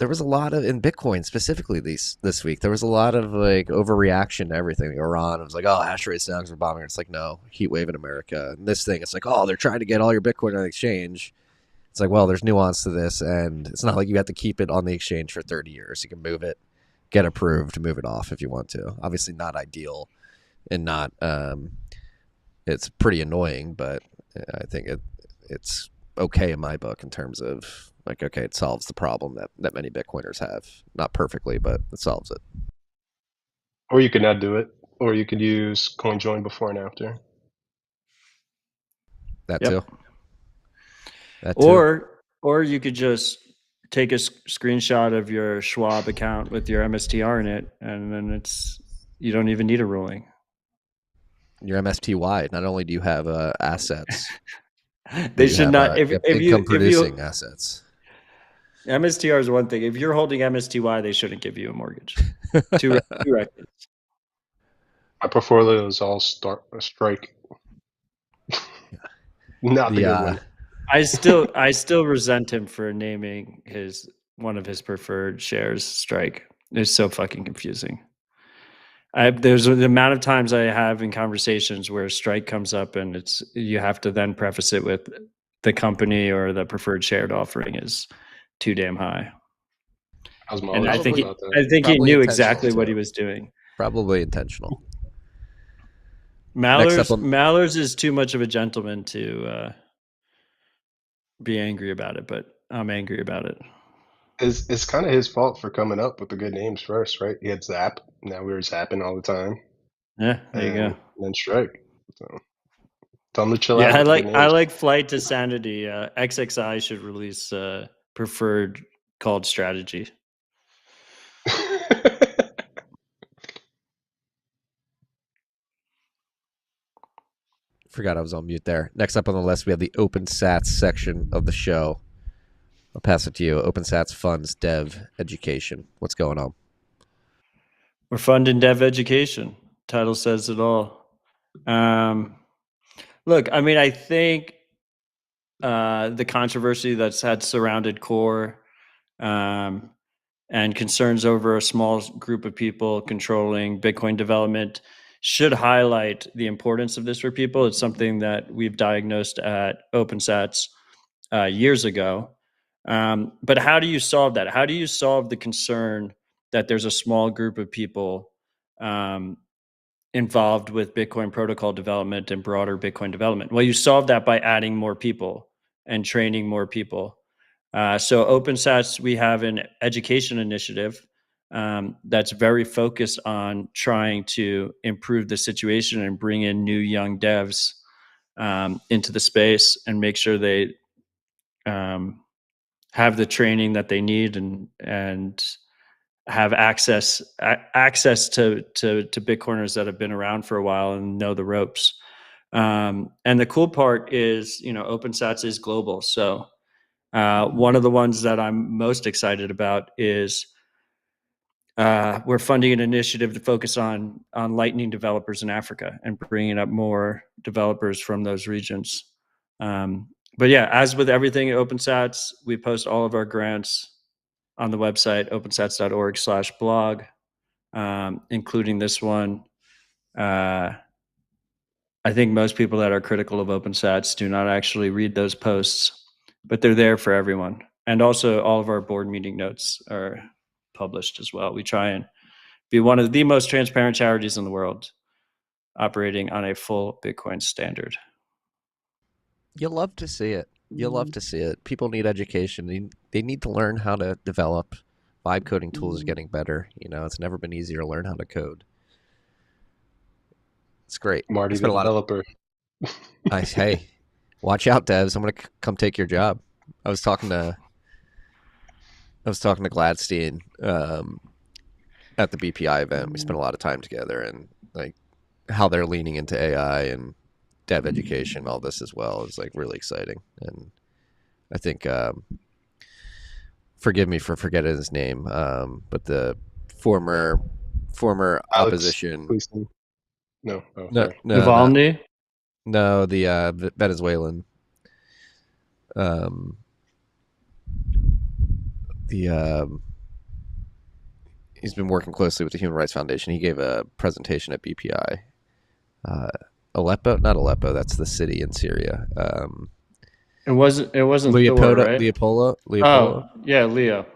in Bitcoin specifically this week. There was a lot of like overreaction to everything. Iran was like, oh, hash rate songs were bombing. It's like, no, heat wave in America. And this thing, it's like, oh, they're trying to get all your Bitcoin on the exchange. It's like, well, there's nuance to this, and it's not like you have to keep it on the exchange for 30 years. You can move it, get approved, move it off if you want to. Obviously not ideal and not it's pretty annoying, but I think it's okay in my book in terms of like, okay, it solves the problem that many Bitcoiners have. Not perfectly, but it solves it. Or you could not do it, or you could use CoinJoin before and after. That too. That too. Or you could just take a screenshot of your Schwab account with your MSTR in it, and then you don't even need a ruling. Your MSTY. Not only do you have assets, They should not. If income producing assets. MSTR is one thing. If you're holding MSTY, they shouldn't give you a mortgage. Two records. My portfolio is all strike. Not the good one. I still resent him for naming one of his preferred shares Strike. It's so fucking confusing. There's the amount of times I have in conversations where Strike comes up, and you have to then preface it with the company or the preferred shared offering is too damn high. And I think he knew exactly what he was doing. Probably intentional. Mallers is too much of a gentleman to be angry about it, but I'm angry about it. It's kind of his fault for coming up with the good names first, right? He had Zap. Now we were zapping all the time. Yeah, there you go. And then Strike. So tell him to chill out. I like Flight to Sanity. XXI should release preferred called strategy. Forgot I was on mute there. Next up on the list, we have the OpenSats section of the show. I'll pass it to you. OpenSats funds dev education. What's going on? We're funding dev education. Title says it all. Look, I mean, I think the controversy that's had surrounded core and concerns over a small group of people controlling Bitcoin development should highlight the importance of this for people. It's something that we've diagnosed at OpenSats years ago. But how do you solve that? How do you solve the concern that there's a small group of people involved with Bitcoin protocol development and broader Bitcoin development? Well, you solve that by adding more people and training more people. So OpenSats, we have an education initiative that's very focused on trying to improve the situation and bring in new young devs into the space and make sure they have the training that they need and have access to Bitcoiners that have been around for a while and know the ropes. And the cool part is, OpenSats is global. So one of the ones that I'm most excited about is we're funding an initiative to focus on Lightning developers in Africa and bringing up more developers from those regions. But yeah, as with everything at OpenSats, we post all of our grants on the website, opensats.org/blog, including this one. I think most people that are critical of OpenSats do not actually read those posts, but they're there for everyone. And also all of our board meeting notes are published as well. We try and be one of the most transparent charities in the world, operating on a full Bitcoin standard. You'll love to see it. You'll love to see it. People need education. They need to learn how to develop. Vibe coding tools is getting better. It's never been easier to learn how to code. It's great. Marty, the developer. Hey, watch out, devs. I'm gonna come take your job. I was talking to Gladstein at the BPI event. We spent a lot of time together, and like how they're leaning into AI and dev education, all this as well is like really exciting. And I think, forgive me for forgetting his name, but the former Alex opposition. No, Navalny? No, the Venezuelan. He's been working closely with the Human Rights Foundation. He gave a presentation at BPI. Aleppo, not Aleppo. That's the city in Syria. It wasn't Leopoldo, Thor, right? Leopoldo. Oh, yeah, Leo.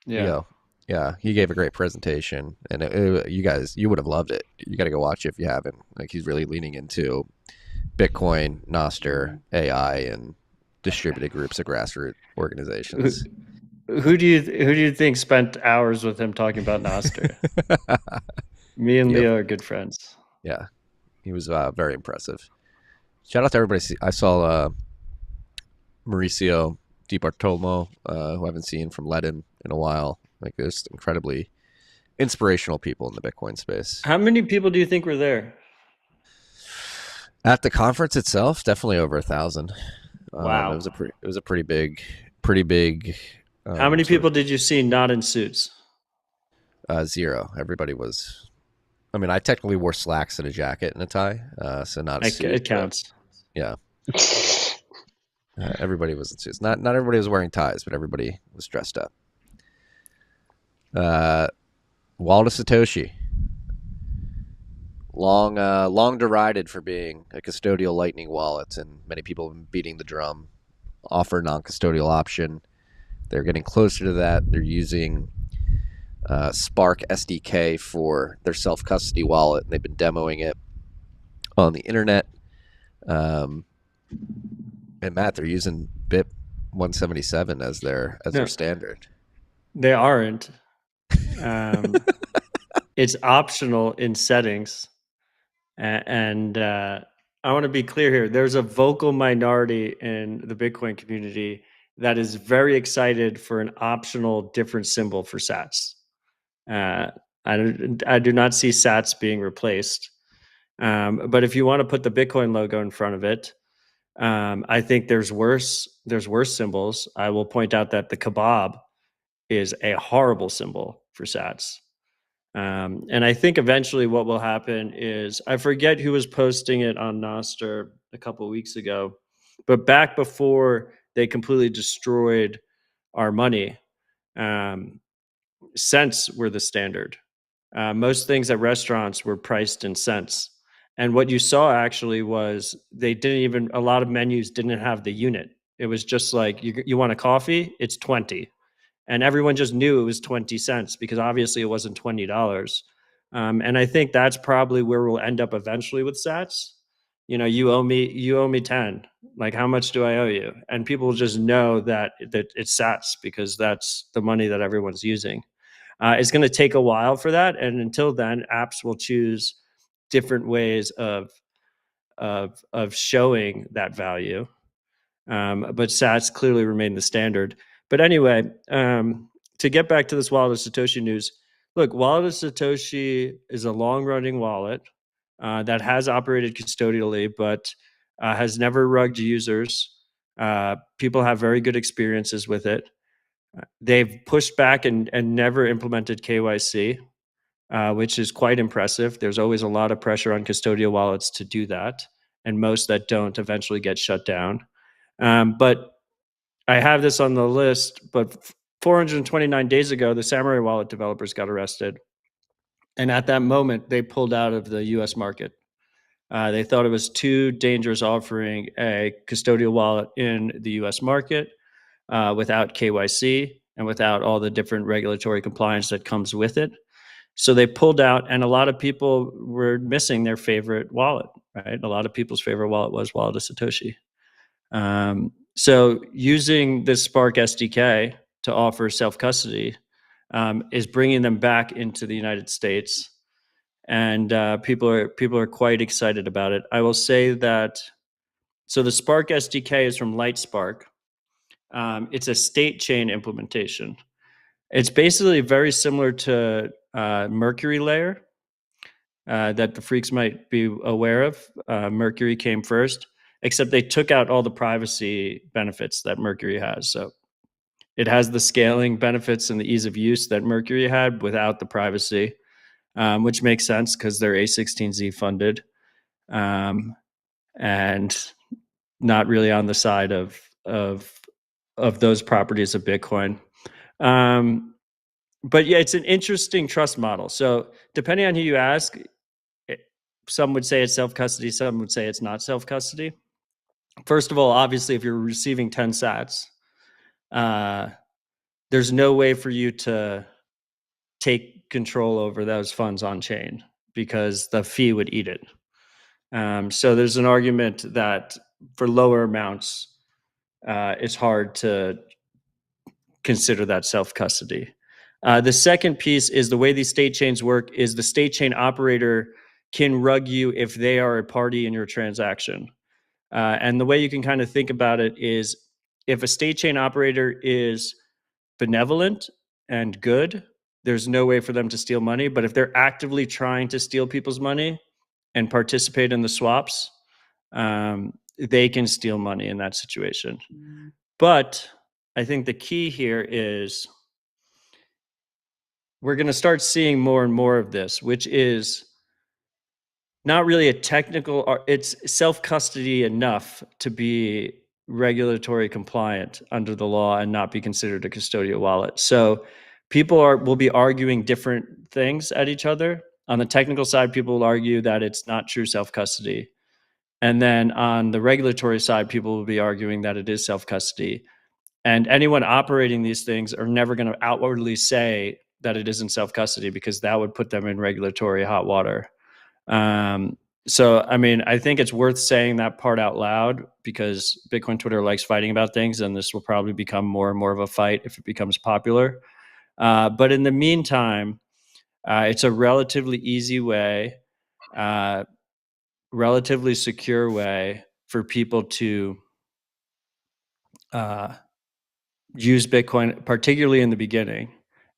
Yeah. Leo. Yeah, he gave a great presentation, and you would have loved it. You got to go watch it if you haven't. Like, he's really leaning into Bitcoin, Nostr, AI, and distributed groups of grassroots organizations. Who do you think spent hours with him talking about Nostr? Me and Leo are good friends. Yeah, he was very impressive. Shout out to everybody. I saw Mauricio Di Bartolomeo, who I haven't seen from Lenin in a while. Like, there's incredibly inspirational people in the Bitcoin space. How many people do you think were there? At the conference itself, definitely over 1,000. Wow. It was a pretty big. How many people did you see not in suits? 0. Everybody was. I mean, I technically wore slacks and a jacket and a tie, so not a suit. It counts. Yeah. Everybody was in suits. Not everybody was wearing ties, but everybody was dressed up. Wallet of Satoshi. Long derided for being a custodial Lightning wallet, and many people have been beating the drum. Offer non-custodial option. They're getting closer to that. They're using Spark SDK for their self-custody wallet, and they've been demoing it on the internet. And Matt, they're using BIP 177 as their standard. They aren't. It's optional in settings. And I want to be clear here. There's a vocal minority in the Bitcoin community that is very excited for an optional different symbol for sats. I do not see sats being replaced. But if you want to put the Bitcoin logo in front of it, I think there's worse symbols. I will point out that the kebab is a horrible symbol for sats. And I think eventually what will happen is, I forget who was posting it on Nostr a couple of weeks ago, but back before they completely destroyed our money, cents were the standard. Most things at restaurants were priced in cents. And what you saw actually was a lot of menus didn't have the unit. It was just like, you want a coffee? It's 20. And everyone just knew it was 20 cents because obviously it wasn't $20. And I think that's probably where we'll end up eventually with sats. You owe me 10. Like, how much do I owe you? And people just know that it's sats because that's the money that everyone's using. It's going to take a while for that. And until then, apps will choose different ways of showing that value. But sats clearly remain the standard. But anyway, to get back to this Wallet of Satoshi news, look, Wallet of Satoshi is a long-running wallet that has operated custodially, but has never rugged users. People have very good experiences with it. They've pushed back and never implemented KYC, which is quite impressive. There's always a lot of pressure on custodial wallets to do that, and most that don't eventually get shut down. But I have this on the list, but 429 days ago, the Samurai Wallet developers got arrested. And at that moment, they pulled out of the US market. They thought it was too dangerous offering a custodial wallet in the US market without KYC and without all the different regulatory compliance that comes with it. So they pulled out, and a lot of people were missing their favorite wallet, right? A lot of people's favorite wallet was Wallet of Satoshi. So using this Spark SDK to offer self-custody is bringing them back into the United States, and people are quite excited about it. I will say that, so the Spark SDK is from LightSpark. It's a state chain implementation. It's basically very similar to Mercury Layer that the freaks might be aware of. Mercury came first, except they took out all the privacy benefits that Mercury has. So it has the scaling benefits and the ease of use that Mercury had without the privacy, which makes sense because they're A16Z funded and not really on the side of those properties of Bitcoin. But yeah, it's an interesting trust model. So depending on who you ask, some would say it's self-custody, some would say it's not self-custody. First of all, obviously, if you're receiving 10 sats, there's no way for you to take control over those funds on chain because the fee would eat it. So there's an argument that for lower amounts, it's hard to consider that self-custody. The second piece is the way these state chains work is the state chain operator can rug you if they are a party in your transaction. And the way you can kind of think about it is if a state chain operator is benevolent and good, there's no way for them to steal money. But if they're actively trying to steal people's money and participate in the swaps, they can steal money in that situation. But I think the key here is we're going to start seeing more and more of this, which is not really a technical, it's self-custody enough to be regulatory compliant under the law and not be considered a custodial wallet. So people will be arguing different things at each other. On the technical side, people will argue that it's not true self-custody. And then on the regulatory side, people will be arguing that it is self-custody. And anyone operating these things are never going to outwardly say that it isn't self-custody, because that would put them in regulatory hot water. So, I mean, I think it's worth saying that part out loud, because Bitcoin Twitter likes fighting about things, and this will probably become more and more of a fight if it becomes popular. But in the meantime, it's a relatively easy way, relatively secure way for people to use Bitcoin, particularly in the beginning.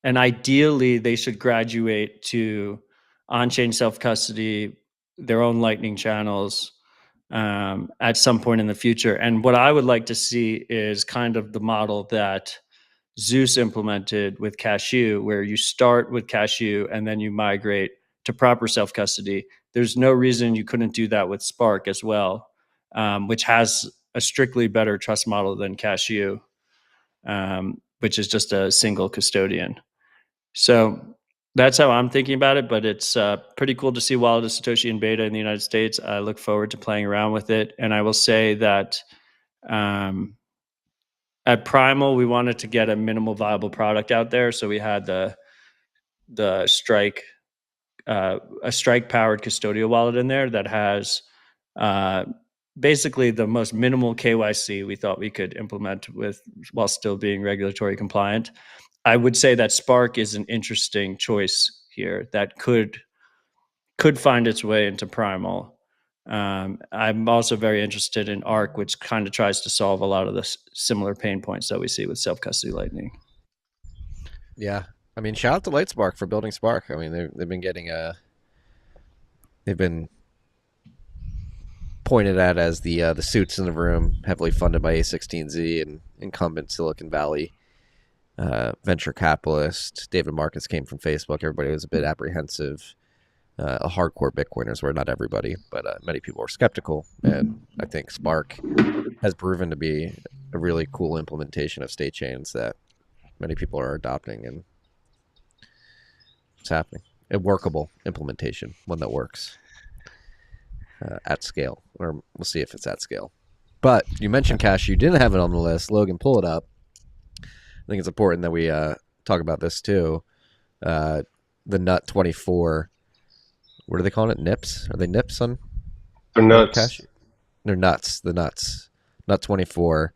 And ideally, they should graduate to on-chain self-custody, their own Lightning channels at some point in the future. And what I would like to see is kind of the model that Zeus implemented with Cashu, where you start with Cashu and then you migrate to proper self-custody. There's no reason you couldn't do that with Spark as well, which has a strictly better trust model than Cashu, which is just a single custodian. So that's how I'm thinking about it, but it's pretty cool to see Wallet of Satoshi in beta in the United States. I look forward to playing around with it. And I will say that at Primal, we wanted to get a minimal viable product out there. So we had the Strike, a Strike powered custodial wallet in there that has basically the most minimal KYC we thought we could implement with while still being regulatory compliant. I would say that Spark is an interesting choice here that could find its way into Primal. I'm also very interested in Arc, which kind of tries to solve a lot of the similar pain points that we see with self-custody Lightning. Yeah, I mean, shout out to Lightspark for building Spark. I mean, they've been getting they've been pointed at as the suits in the room, heavily funded by A16Z and incumbent Silicon Valley venture capitalist. David Marcus came from Facebook. Everybody was a bit apprehensive. Hardcore Bitcoiners were, not everybody, but many people were skeptical. And I think Spark has proven to be a really cool implementation of state chains that many people are adopting, and it's happening. A workable implementation, one that works at scale, or we'll see if it's at scale. But you mentioned Cash. You didn't have it on the list. Logan, pull it up. I think it's important that we talk about this too. The Nut 24. What are they calling it? Nips? Are they nips on? They're nuts. Cash? They're nuts. The nuts. Nut 24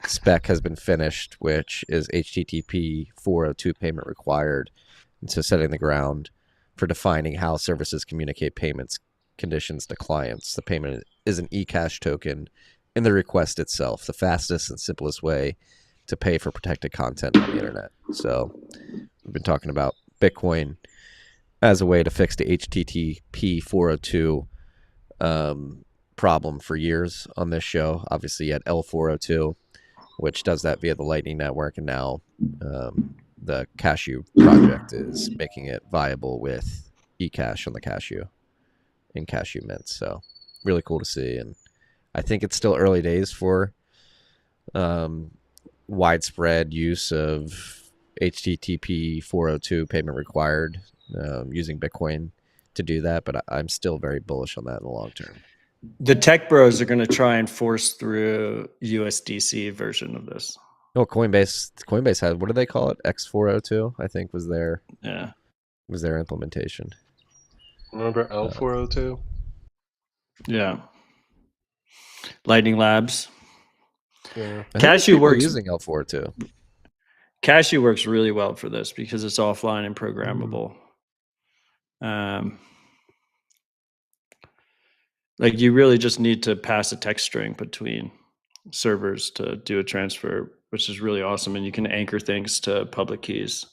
spec has been finished, which is HTTP 402 payment required. And so setting the ground for defining how services communicate payments conditions to clients. The payment is an eCash token in the request itself, the fastest and simplest way to pay for protected content on the internet. So we've been talking about Bitcoin as a way to fix the HTTP 402 problem for years on this show. Obviously, you had L402, which does that via the Lightning Network, and now the Cashu project is making it viable with eCash on the Cashu in Cashu mints. So really cool to see, and I think it's still early days for widespread use of HTTP 402 payment required using Bitcoin to do that, but I'm still very bullish on that in the long term. The tech bros are going to try and force through USDC version of this. Oh, Coinbase had, what do they call it? X402, I think was their implementation. Remember L402? Yeah. Lightning Labs. Yeah. Cashu works using L402. Cashu works really well for this because it's offline and programmable. Like you really just need to pass a text string between servers to do a transfer, which is really awesome, and you can anchor things to public keys.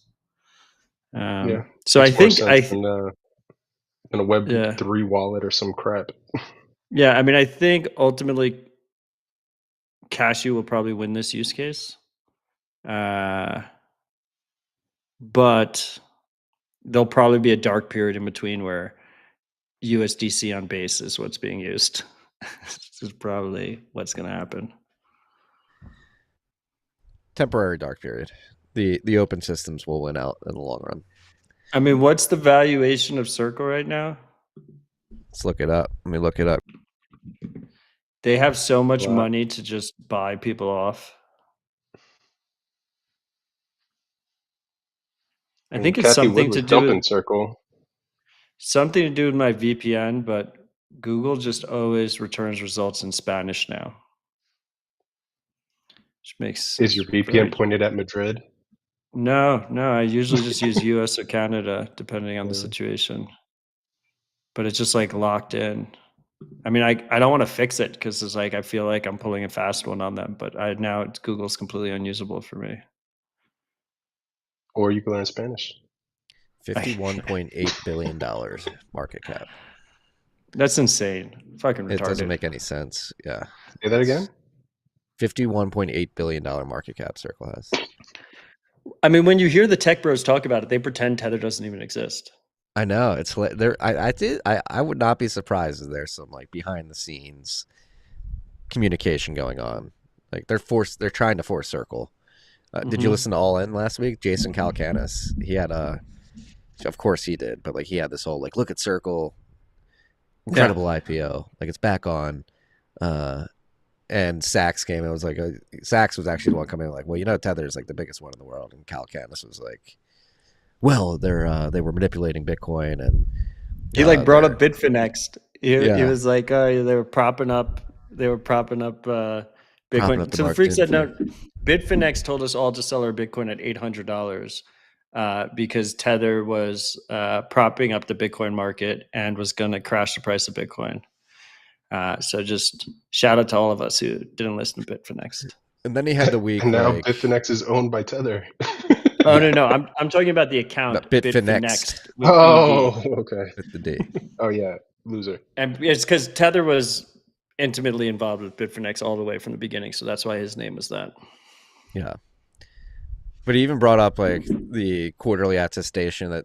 Yeah, so makes I more think sense than a yeah. Web3 wallet or some crap. Yeah, I mean, I think ultimately Cashu will probably win this use case. But there'll probably be a dark period in between where USDC on base is what's being used. This is probably what's going to happen. Temporary dark period. The open systems will win out in the long run. I mean, what's the valuation of Circle right now? Let's look it up. Let me look it up. They have so much Wow. money to just buy people off. I think it's Kathy something Wood to was do dumping with Circle. something to do with my VPN, but Google just always returns results in Spanish now, which makes Is your VPN pointed at Madrid? No, I usually just use US or Canada, depending on the situation. But it's just like locked in. I mean, I don't want to fix it because it's like I feel like I'm pulling a fast one on them, but now Google's completely unusable for me. Or you can learn Spanish. $51.8 billion market cap. That's insane. Fucking retarded. It doesn't make any sense. Yeah. Say that again? $51.8 billion market cap Circle has. I mean, when you hear the tech bros talk about it, they pretend Tether doesn't even exist. I know it's there. I would not be surprised if there's some like behind the scenes communication going on. Like they're trying to force Circle. Did you listen to All In last week? Jason Calacanis. He had of course he did, but like he had this whole like look at Circle, incredible IPO, like it's back on. And Sachs came and was like, Sachs was actually the one coming in like, well, you know, Tether is like the biggest one in the world, and Calacanis was like, well, they were manipulating Bitcoin, and he like brought up Bitfinex. He was like, they were propping up Bitcoin. So the freaks that know, Bitfinex told us all to sell our Bitcoin at $800 because Tether was propping up the Bitcoin market and was going to crash the price of Bitcoin. So just shout out to all of us who didn't listen to Bitfinex. And then he had the week. And now Bitfinex is owned by Tether. Oh no, I'm talking about the account Bitfinex. Okay. With the D. Oh yeah, loser. And it's because Tether was intimately involved with Bitfinex all the way from the beginning, so that's why his name was that. Yeah. But he even brought up like the quarterly attestation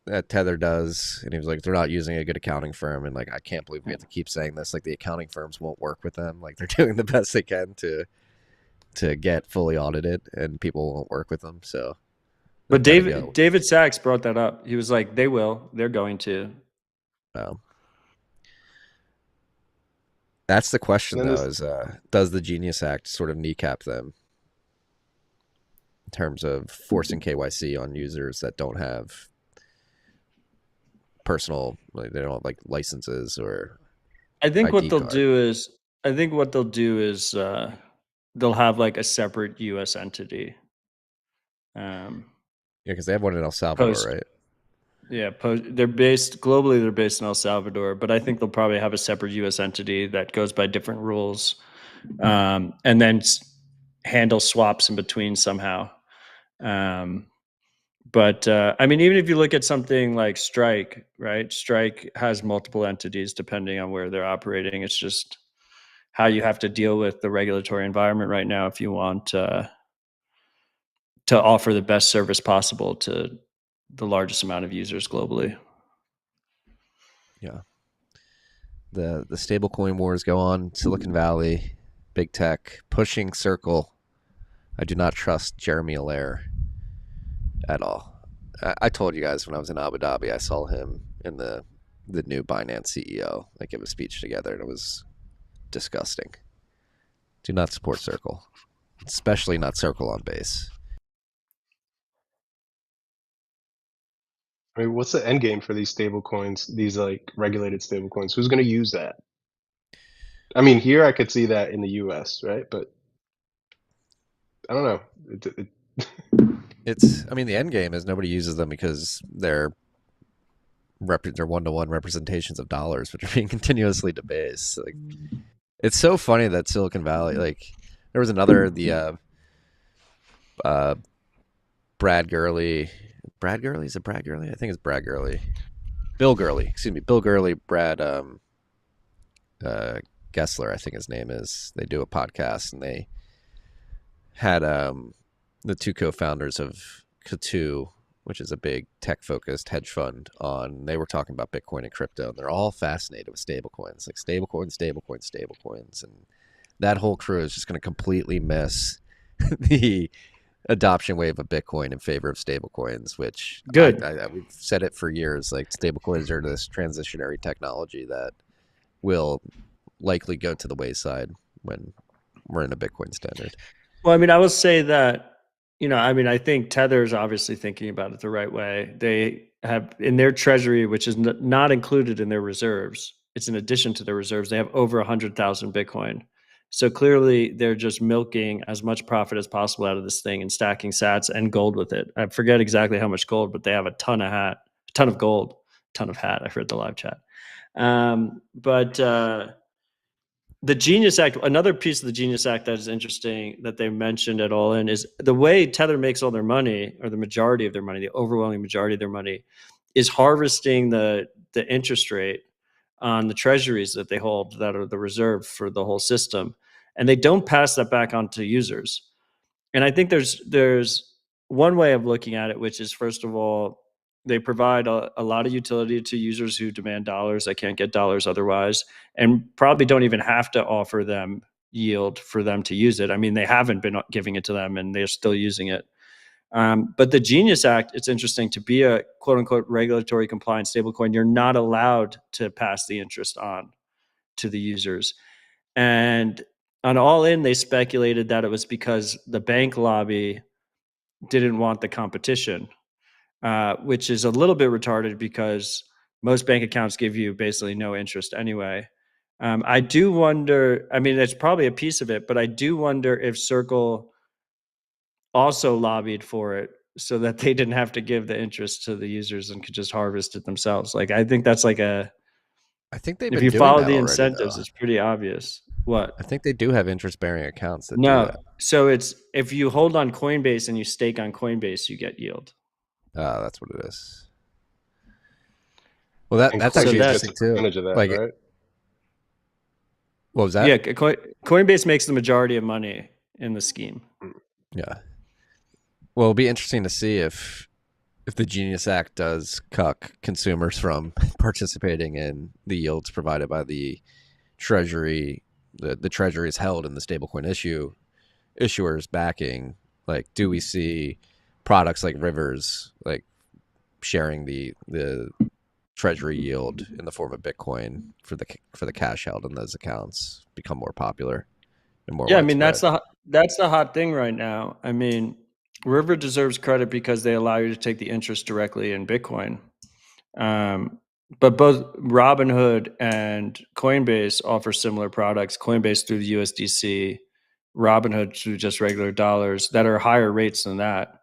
that Tether does, and he was like, they're not using a good accounting firm, and like I can't believe we have to keep saying this. Like the accounting firms won't work with them. Like they're doing the best they can to get fully audited, and people won't work with them. So, but David Sachs brought that up. He was like, they're going to. That's the question, though, is does the Genius Act sort of kneecap them in terms of forcing KYC on users that don't have personal, like they don't have like licenses or I think ID what they'll card. do is they'll have like a separate US entity. Yeah, because they have one in El Salvador, right? Yeah, they're based globally. They're based in El Salvador, but I think they'll probably have a separate U.S. entity that goes by different rules, and then handle swaps in between somehow. But I mean, even if you look at something like Strike, right? Strike has multiple entities depending on where they're operating. It's just how you have to deal with the regulatory environment right now if you want to offer the best service possible to the largest amount of users globally. Yeah. The stablecoin wars go on. Silicon Valley, big tech, pushing Circle. I do not trust Jeremy Allaire at all. I told you guys when I was in Abu Dhabi, I saw him in the new Binance CEO like give a speech together, and it was disgusting. Do not support Circle, especially not Circle on base. I mean, what's the end game for these stable coins, these like regulated stable coins? Who's going to use that? I mean, here I could see that in the US, right? But I don't know. I mean, the end game is nobody uses them because they're one-to-one representations of dollars, which are being continuously debased. Like, It's so funny that Silicon Valley, like, there was another, the Brad Gurley. Brad Gurley? Is it Brad Gurley? I think it's Brad Gurley. Bill Gurley. Excuse me. Bill Gurley, Brad Gessler, I think his name is. They do a podcast, and they had the two co-founders of Cashu, which is a big tech-focused hedge fund, on. They were talking about Bitcoin and crypto, and they're all fascinated with stablecoins, like stablecoins, and that whole crew is just going to completely miss the adoption wave of Bitcoin in favor of stablecoins, which Good. we've said it for years. Like, stablecoins are this transitionary technology that will likely go to the wayside when we're in a Bitcoin standard. Well, I mean, I will say that, I think Tether is obviously thinking about it the right way. They have in their treasury, which is not included in their reserves, it's in addition to their reserves, they have over 100,000 Bitcoin. So clearly they're just milking as much profit as possible out of this thing and stacking sats and gold with it. I forget exactly how much gold, but they have a ton of gold, ton of hat. I heard the live chat. But the Genius Act, another piece of the Genius Act that is interesting that they mentioned at all in, is the way Tether makes all their money, or the majority of their money, the overwhelming majority of their money, is harvesting the interest rate on the treasuries that they hold that are the reserve for the whole system. And they don't pass that back on to users. And I think there's one way of looking at it, which is, first of all, they provide a lot of utility to users who demand dollars that can't get dollars otherwise, and probably don't even have to offer them yield for them to use it. I mean, they haven't been giving it to them, and they're still using it. But the Genius Act, it's interesting, to be a quote unquote regulatory compliant stablecoin, you're not allowed to pass the interest on to the users. And on All In, they speculated that it was because the bank lobby didn't want the competition, which is a little bit retarded because most bank accounts give you basically no interest anyway. I do wonder, I mean, it's probably a piece of it, but I do wonder if Circle also lobbied for it so that they didn't have to give the interest to the users and could just harvest it themselves. Like, I think that's like I think they've if been you doing follow that the already, incentives, though. it's pretty obvious. What? I think they do have interest-bearing accounts that do No. that. So it's, if you hold on Coinbase and you stake on Coinbase, you get yield. That's what it is. Well, that's actually interesting too. Percentage of that, Like, right? what was that? Yeah, Coinbase makes the majority of money in the scheme. Yeah. Well, it'll be interesting to see if the Genius Act does cuck consumers from participating in the yields provided by the Treasury. The Treasury is held in the stablecoin issuers backing. Like, do we see products like Rivers, like, sharing the Treasury yield in the form of Bitcoin for the cash held in those accounts become more popular and more Yeah, I widespread? mean, that's the hot thing right now. I mean, River deserves credit because they allow you to take the interest directly in Bitcoin. But both Robinhood and Coinbase offer similar products. Coinbase through the USDC, Robinhood through just regular dollars, that are higher rates than that.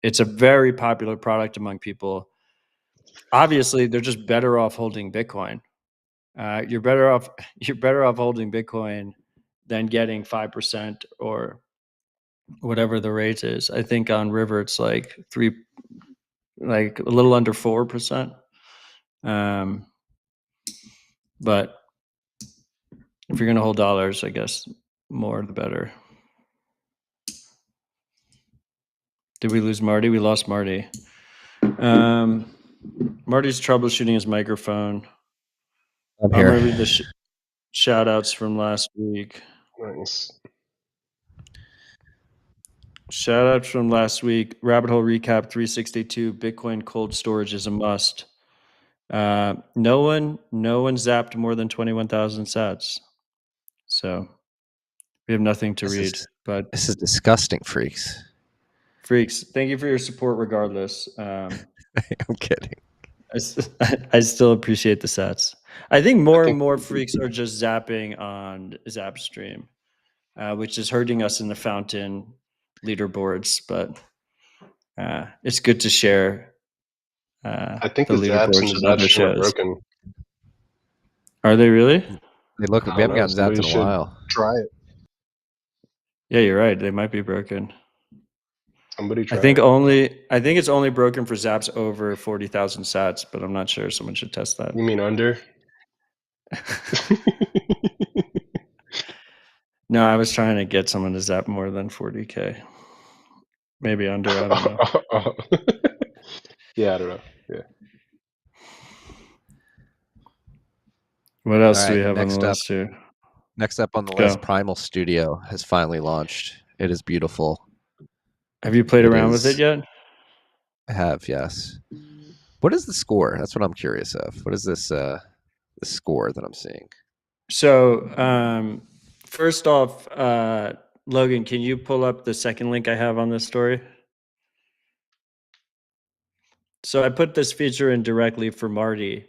It's a very popular product among people. Obviously, they're just better off holding Bitcoin. You're better off holding Bitcoin than getting 5% or whatever the rate is. I think on River it's like a little under 4%. But if you're gonna hold dollars, I guess more the better. Did we lose Marty? We lost Marty. Marty's troubleshooting his microphone. I'm I'm here. gonna read the shout outs from last week. Nice. Shout outs from last week. Rabbit Hole Recap 362. Bitcoin cold storage is a must. No one zapped more than 21,000 sats. So we have nothing to read. But this is disgusting, freaks. Freaks, thank you for your support regardless. I'm kidding. I still appreciate the sats. I think more and more freaks are just zapping on Zapstream, which is hurting us in the fountain leaderboards. But it's good to share. I think the the zaps and leaderboards the with other Zapstream are shows. broken. Are they really? They look. I We don't haven't know. gotten zapped Somebody in a should while. try it. Yeah, you're right. They might be broken. Somebody try I think it. it's only broken for zaps over 40,000 sats, but I'm not sure. Someone should test that. You mean under? No, I was trying to get someone to zap more than 40K. Maybe under, I don't know. Yeah, I don't know. Yeah. What else All do we right, have on the next up. list here? Next up on the Go. list, Primal Studio has finally launched. It is beautiful. Have you played It around with it is- yet? I have, yes. What is the score? That's what I'm curious of. What is this score that I'm seeing? So, first off, Logan, can you pull up the second link I have on this story? So I put this feature in directly for Marty.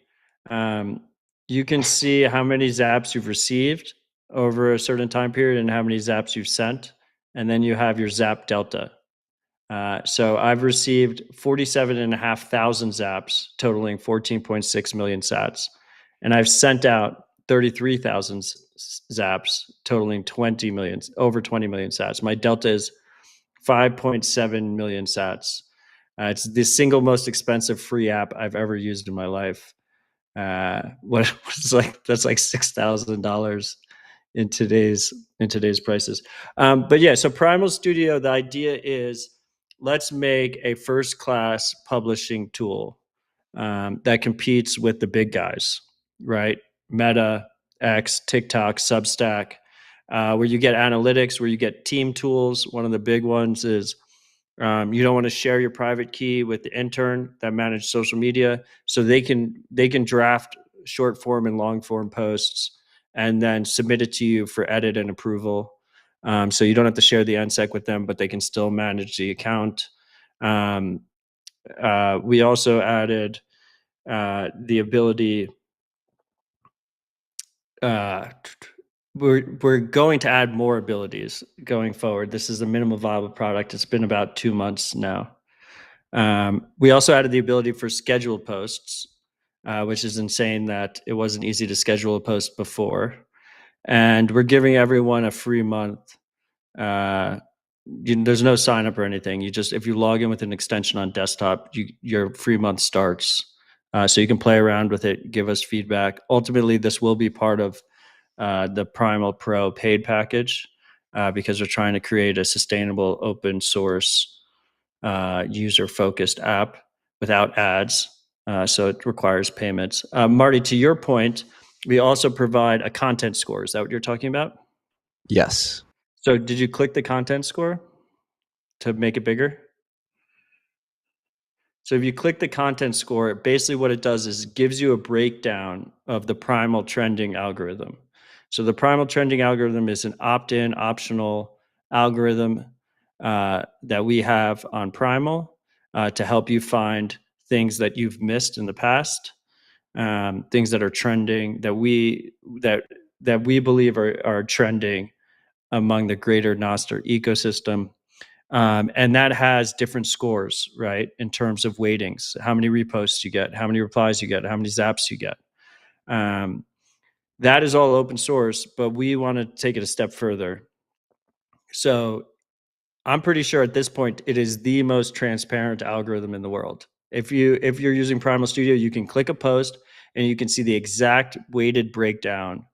You can see how many zaps you've received over a certain time period and how many zaps you've sent. And then you have your zap delta. So I've received 47,500 zaps, totaling 14.6 million sats. And I've sent out 33,000 zaps, totaling over 20 million sats. My delta is 5.7 million sats. It's the single most expensive free app I've ever used in my life. That's like $6,000 in today's prices. But yeah, so Primal Studio, the idea is let's make a first class publishing tool that competes with the big guys, right? Meta, X, TikTok, Substack, where you get analytics, where you get team tools. One of the big ones is you don't want to share your private key with the intern that manage social media, so they can draft short form and long form posts and then submit it to you for edit and approval. So you don't have to share the NSEC with them, but they can still manage the account. We also added the ability. We're going to add more abilities going forward. This is a minimal viable product. It's been about 2 months now. We also added the ability for scheduled posts, which is insane that it wasn't easy to schedule a post before. And we're giving everyone a free month. There's no sign up or anything. If you log in with an extension on desktop, your free month starts. So you can play around with it, give us feedback. Ultimately, this will be part of the Primal Pro paid package because we're trying to create a sustainable open source user-focused app without ads. So it requires payments. Marty, to your point, we also provide a content score. Is that what you're talking about? Yes. So did you click the content score to make it bigger? So if you click the content score, basically what it does is it gives you a breakdown of the primal trending algorithm. So the primal trending algorithm is an opt-in optional algorithm that we have on Primal to help you find things that you've missed in the past, things that are trending that we believe are trending among the greater Nostr ecosystem. And that has different scores, right? In terms of weightings, how many reposts you get, how many replies you get, how many zaps you get. That is all open source, but we want to take it a step further. So I'm pretty sure at this point, it is the most transparent algorithm in the world. If you're using Primal Studio, you can click a post and you can see the exact weighted breakdown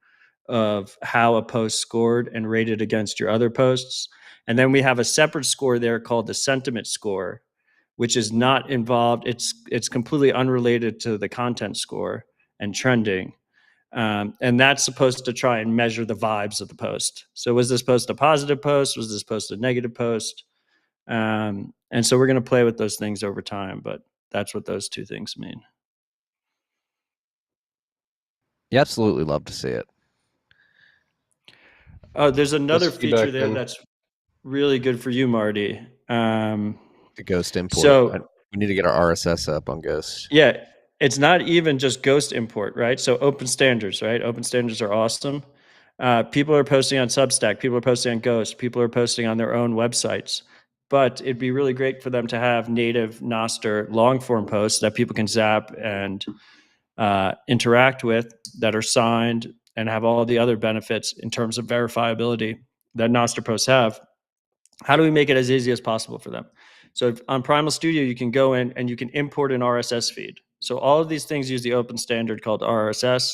of how a post scored and rated against your other posts. And then we have a separate score there called the sentiment score, which is not involved. It's completely unrelated to the content score and trending. And that's supposed to try and measure the vibes of the post. So was this post a positive post? Was this post a negative post? And so we're going to play with those things over time, but that's what those two things mean. You absolutely love to see it. Oh, there's another Let's feature feedback there then. that's really good for you, Marty. The Ghost import. So we need to get our RSS up on Ghost. yeah, it's not even just Ghost import, right? So open standards, right? Open standards are awesome. People are posting on Substack. People are posting on Ghost. People are posting on their own websites. But it'd be really great for them to have native Nostr long form posts that people can zap and interact with that are signed and have all the other benefits in terms of verifiability that Nostr posts have, how do we make it as easy as possible for them? So on Primal Studio, you can go in and you can import an RSS feed. So all of these things use the open standard called RSS.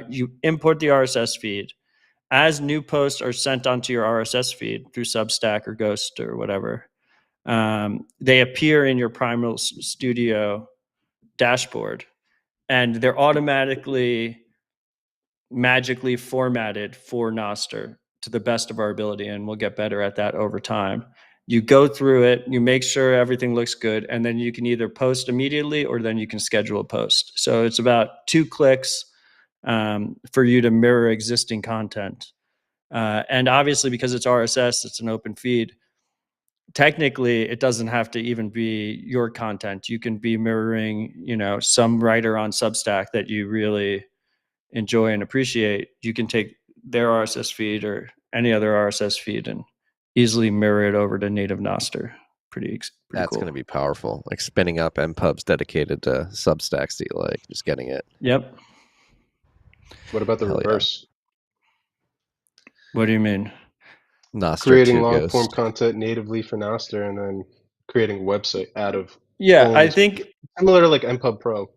You import the RSS feed. As new posts are sent onto your RSS feed through Substack or Ghost or whatever, they appear in your Primal Studio dashboard, and they're automatically magically formatted for Nostr to the best of our ability, and we'll get better at that over time. You go through it, you make sure everything looks good, and then you can either post immediately or then you can schedule a post. So it's about 2 clicks for you to mirror existing content. And obviously, because it's RSS, it's an open feed. Technically, it doesn't have to even be your content. You can be mirroring, some writer on Substack that you really enjoy and appreciate. You can take their RSS feed or any other RSS feed and easily mirror it over to native Nostr. Pretty That's cool. going to be powerful. Like spinning up MPubs dedicated to Substacks that you like, just getting it. Yep. What about the Hell yeah. reverse? What do you mean? Nostr Creating to long form Ghost. content natively for Nostr and then creating a website out of Yeah, I clones, think similar to like MPub Pro.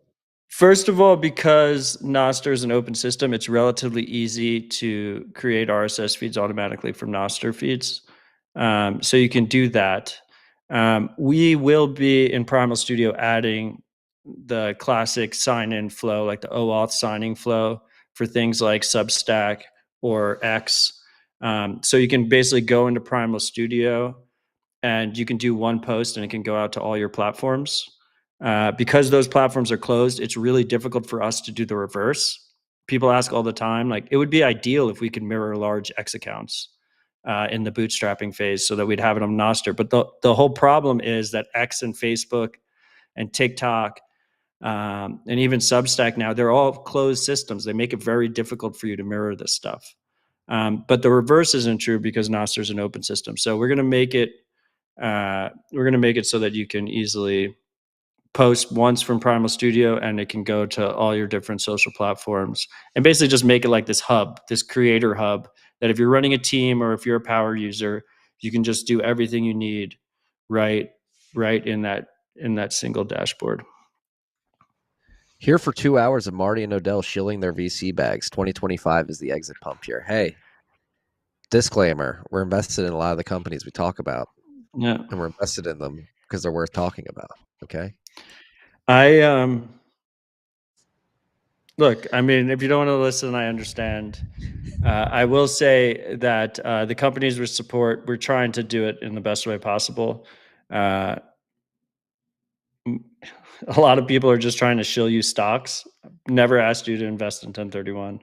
first of all, because Nostr is an open system, it's relatively easy to create RSS feeds automatically from Nostr feeds. So you can do that. We will be in Primal Studio adding the classic sign-in flow, like the OAuth signing flow for things like Substack or X. So you can basically go into Primal Studio and you can do one post and it can go out to all your platforms. Because those platforms are closed, it's really difficult for us to do the reverse. People ask all the time, like, it would be ideal if we could mirror large X accounts in the bootstrapping phase so that we'd have it on Nostr. But the whole problem is that X and Facebook and TikTok and even Substack now, they're all closed systems. They make it very difficult for you to mirror this stuff. But the reverse isn't true because Nostr is an open system. So we're going to make it so that you can easily post once from Primal Studio and it can go to all your different social platforms, and basically just make it like this hub, this creator hub, that if you're running a team or if you're a power user, you can just do everything you need right in that single dashboard. Here for 2 hours of Marty and Odell shilling their VC bags. 2025 is the exit pump year. Hey, disclaimer, we're invested in a lot of the companies we talk about. Yeah. And we're invested in them because they're worth talking about. Okay. Look, I mean, if you don't want to listen, I understand. I will say that the companies we support, we're trying to do it in the best way possible. A lot of people are just trying to shill you stocks. Never asked you to invest in 1031.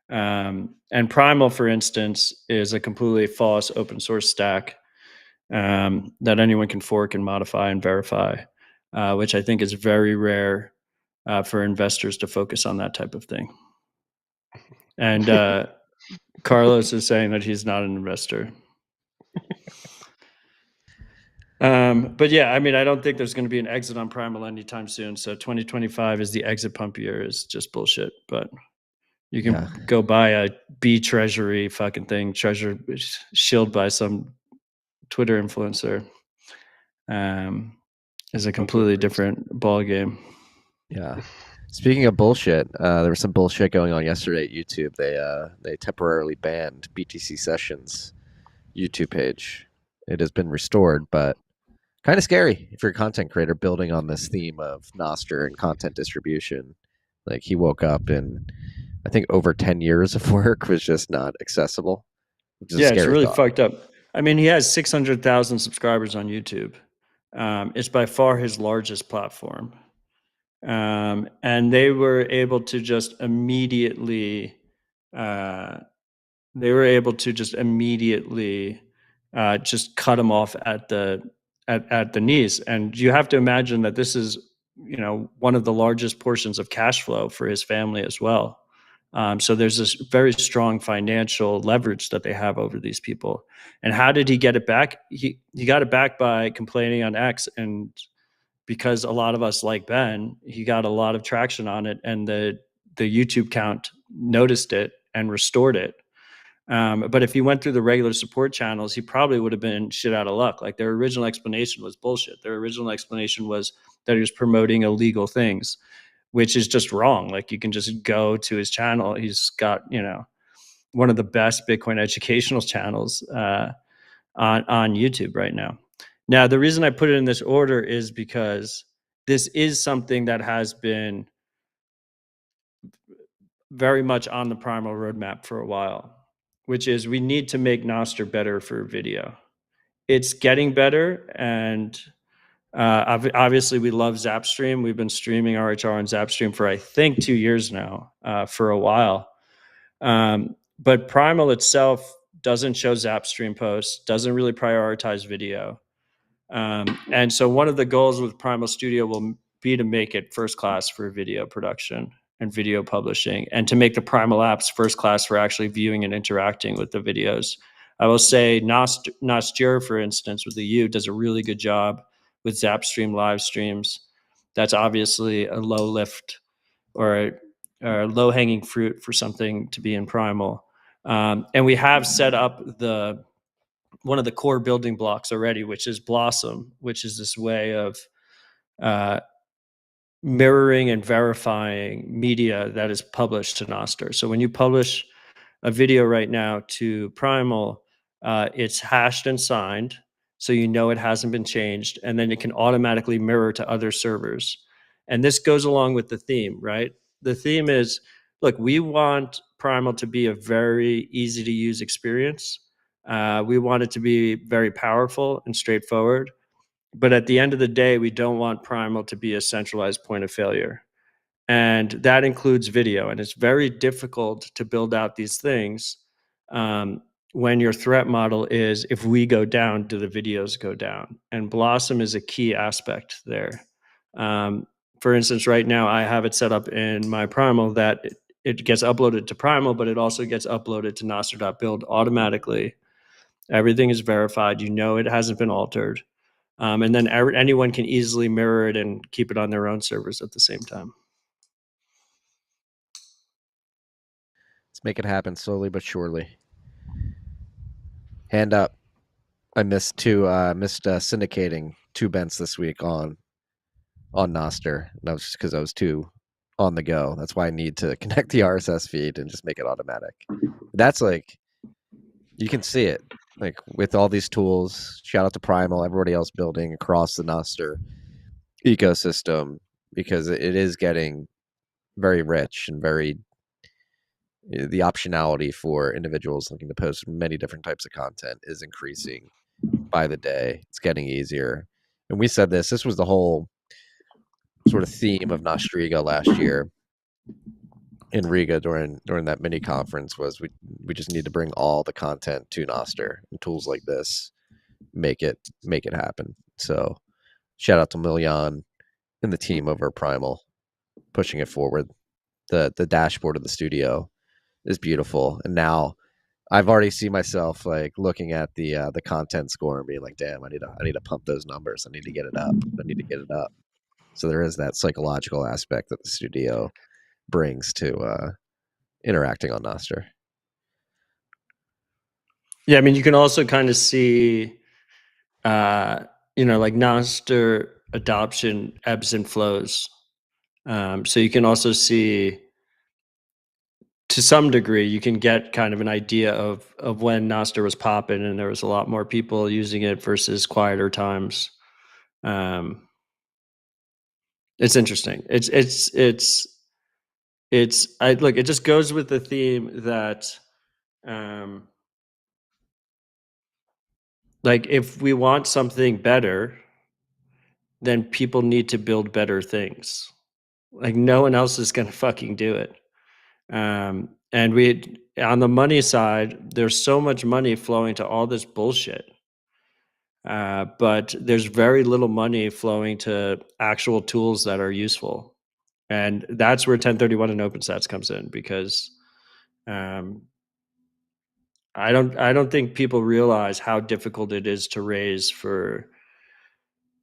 And Primal, for instance, is a completely false open source stack that anyone can fork and modify and verify, which I think is very rare for investors to focus on that type of thing. And Carlos is saying that he's not an investor. But yeah, I mean, I don't think there's going to be an exit on Primal anytime soon. So 2025 is the exit pump year is just bullshit. But you can go buy a B treasury fucking thing, treasure shilled by some Twitter influencer. Is a completely different ball game. Yeah. Speaking of bullshit, there was some bullshit going on yesterday at YouTube. They temporarily banned btcsessions YouTube page. It has been restored, but kind of scary if you're a content creator building on this theme of Nostr and content distribution. Like, he woke up and I think over 10 years of work was just not accessible. Yeah, it's really fucked up. I mean, he has 600,000 subscribers on YouTube. It's by far his largest platform. And they were able to just immediately just cut him off at the knees. And you have to imagine that this is, one of the largest portions of cash flow for his family as well. So there's this very strong financial leverage that they have over these people. And how did he get it back? He got it back by complaining on X, and because a lot of us like Ben, he got a lot of traction on it, and the YouTube count noticed it and restored it. But if he went through the regular support channels, he probably would have been shit out of luck. Like, their original explanation was bullshit. Their original explanation was that he was promoting illegal things, which is just wrong. Like, you can just go to his channel. He's got, one of the best Bitcoin educational channels on YouTube right now. Now, the reason I put it in this order is because this is something that has been very much on the Primal roadmap for a while, which is we need to make Nostr better for video. It's getting better, and obviously we love Zapstream. We've been streaming RHR on Zapstream for, I think, 2 years now, for a while. But Primal itself doesn't show Zapstream posts, doesn't really prioritize video. And so one of the goals with Primal Studio will be to make it first class for video production and video publishing, and to make the Primal apps first class for actually viewing and interacting with the videos. I will say Nostr, for instance, with the U, does a really good job with Zapstream live streams. That's obviously a low lift or a low hanging fruit for something to be in Primal. And we have set up one of the core building blocks already, which is Blossom, which is this way of mirroring and verifying media that is published to Nostr. So when you publish a video right now to Primal, it's hashed and signed, so you know it hasn't been changed, and then it can automatically mirror to other servers. And this goes along with the theme, right? The theme is, look, we want Primal to be a very easy to use experience. We want it to be very powerful and straightforward. But at the end of the day, we don't want Primal to be a centralized point of failure. And that includes video. And it's very difficult to build out these things when your threat model is, if we go down, do the videos go down? And Blossom is a key aspect there. For instance, right now, I have it set up in my Primal that it gets uploaded to Primal, but it also gets uploaded to Nostr.build automatically. Everything is verified. You know it hasn't been altered. And then anyone can easily mirror it and keep it on their own servers at the same time. Let's make it happen slowly but surely. Hand up. I missed syndicating 2 bents this week on Nostr. And that was just because I was too on the go. That's why I need to connect the RSS feed and just make it automatic. That's like, you can see it. Like, with all these tools, shout out to Primal, everybody else building across the Nostr ecosystem, because it is getting very rich and the optionality for individuals looking to post many different types of content is increasing by the day. It's getting easier. And we said this was the whole sort of theme of Nostriga last year in Riga during that mini conference, was we just need to bring all the content to Nostr, and tools like this make it happen. So shout out to Miljan and the team over at Primal pushing it forward. The dashboard of the studio is beautiful, and now I've already seen myself like looking at the content score and being like, damn, I need to pump those numbers. I need to get it up. So there is that psychological aspect that the studio brings to interacting on Nostr. Yeah, I mean, you can also kind of see, like Nostr adoption ebbs and flows. So you can also see, to some degree, you can get kind of an idea of when Nostr was popping and there was a lot more people using it versus quieter times. It's interesting. It just goes with the theme that, like, if we want something better, then people need to build better things. Like, no one else is going to fucking do it. And on the money side, there's so much money flowing to all this bullshit. But there's very little money flowing to actual tools that are useful. And that's where 1031 and OpenSats comes in, because I don't think people realize how difficult it is to raise for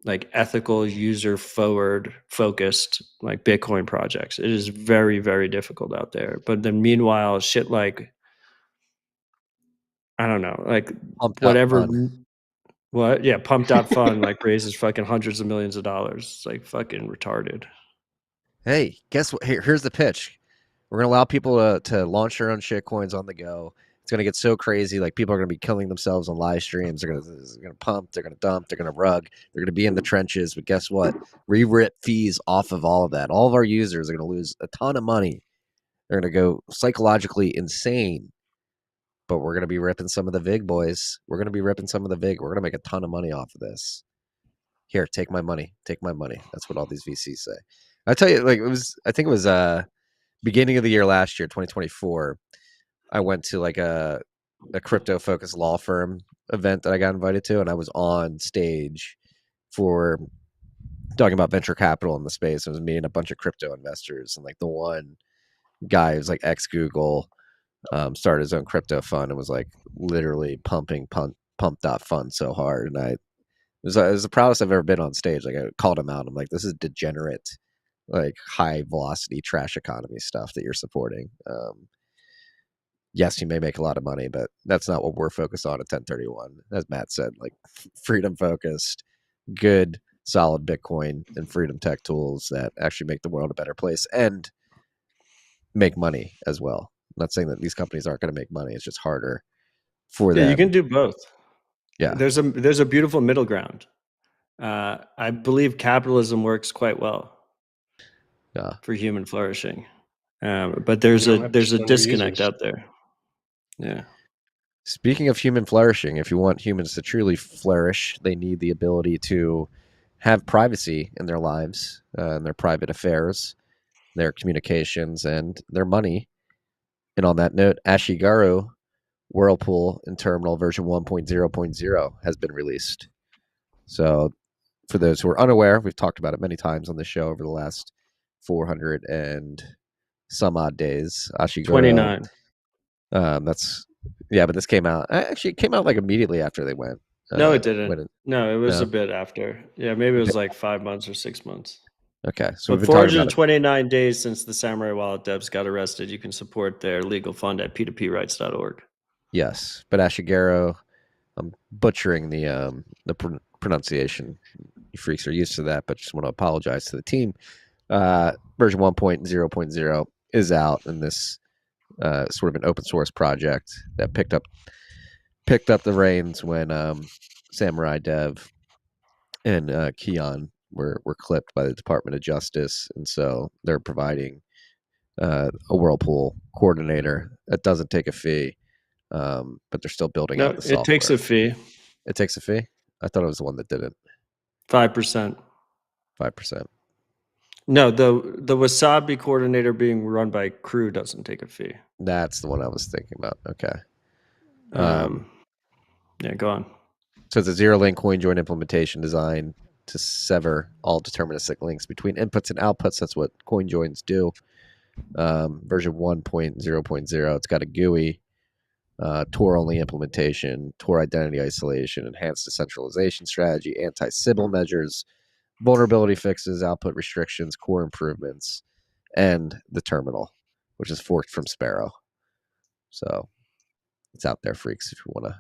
like ethical, user forward focused like Bitcoin projects. It is very, very difficult out there. But then meanwhile, shit like, I don't know, like Pumped up whatever. fun. What? Yeah, pumped up fun like raises fucking hundreds of millions of dollars. It's like fucking retarded. Hey, guess what? Here's the pitch. We're gonna allow people to launch their own shit coins on the go. It's gonna get so crazy. Like people are gonna be killing themselves on live streams. They're gonna pump. They're gonna dump. They're gonna rug. They're gonna be in the trenches. But guess what? We rip fees off of all of that. All of our users are gonna lose a ton of money. They're gonna go psychologically insane. But we're gonna be ripping some of the VIG boys. We're gonna be ripping some of the VIG. We're gonna make a ton of money off of this. Here, take my money. Take my money. That's what all these VCs say. I tell you, like I think it was beginning of the year last year, 2024. I went to like a crypto focused law firm event that I got invited to, and I was on stage for talking about venture capital in the space. I was meeting a bunch of crypto investors, and like the one guy who's like ex Google, started his own crypto fund and was like literally pumped that fund so hard, and it was the proudest I've ever been on stage. Like I called him out. I'm like, this is degenerate, like high velocity trash economy stuff that you're supporting. Yes, you may make a lot of money, but that's not what we're focused on at 1031. As Matt said, like freedom focused, good, solid Bitcoin and freedom tech tools that actually make the world a better place and make money as well. I'm not saying that these companies aren't going to make money. It's just harder for Yeah, them. you can do both. Yeah. There's a beautiful middle ground. I believe capitalism works quite well for human flourishing. But there's a disconnect out there. Yeah. Speaking of human flourishing, if you want humans to truly flourish, they need the ability to have privacy in their lives, and their private affairs, their communications, and their money. And on that note, Ashigaru Whirlpool and Terminal version 1.0.0 has been released. So, for those who are unaware, we've talked about it many times on the show over the last 400 and some odd days. Ashigaru 29. But this came out. Actually, it came out like immediately after they went. No, it didn't. No, it was a bit after. Yeah, maybe it was like 5 months or 6 months. Okay, so but 429 days since the Samurai Wallet devs got arrested, you can support their legal fund at p2prights.org. Yes, but Ashigaru, I'm butchering the pronunciation. You freaks are used to that, but just want to apologize to the team. Version 1.0.0 is out, and this sort of an open source project that picked up the reins when Samurai Dev and Keon were clipped by the Department of Justice, and so they're providing a Whirlpool coordinator that doesn't take a fee, but they're still building out the software. It takes a fee. It takes a fee? I thought it was the one that didn't. 5%. 5%. No, the Wasabi coordinator being run by Crew doesn't take a fee. That's the one I was thinking about. Okay. Yeah, go on. So it's a zero-link CoinJoin implementation designed to sever all deterministic links between inputs and outputs. That's what CoinJoins do. Version 1.0.0. It's got a GUI, Tor-only implementation, Tor identity isolation, enhanced decentralization strategy, anti-Sybil measures, vulnerability fixes, output restrictions, core improvements, and the terminal, which is forked from Sparrow. So it's out there, freaks, if you want to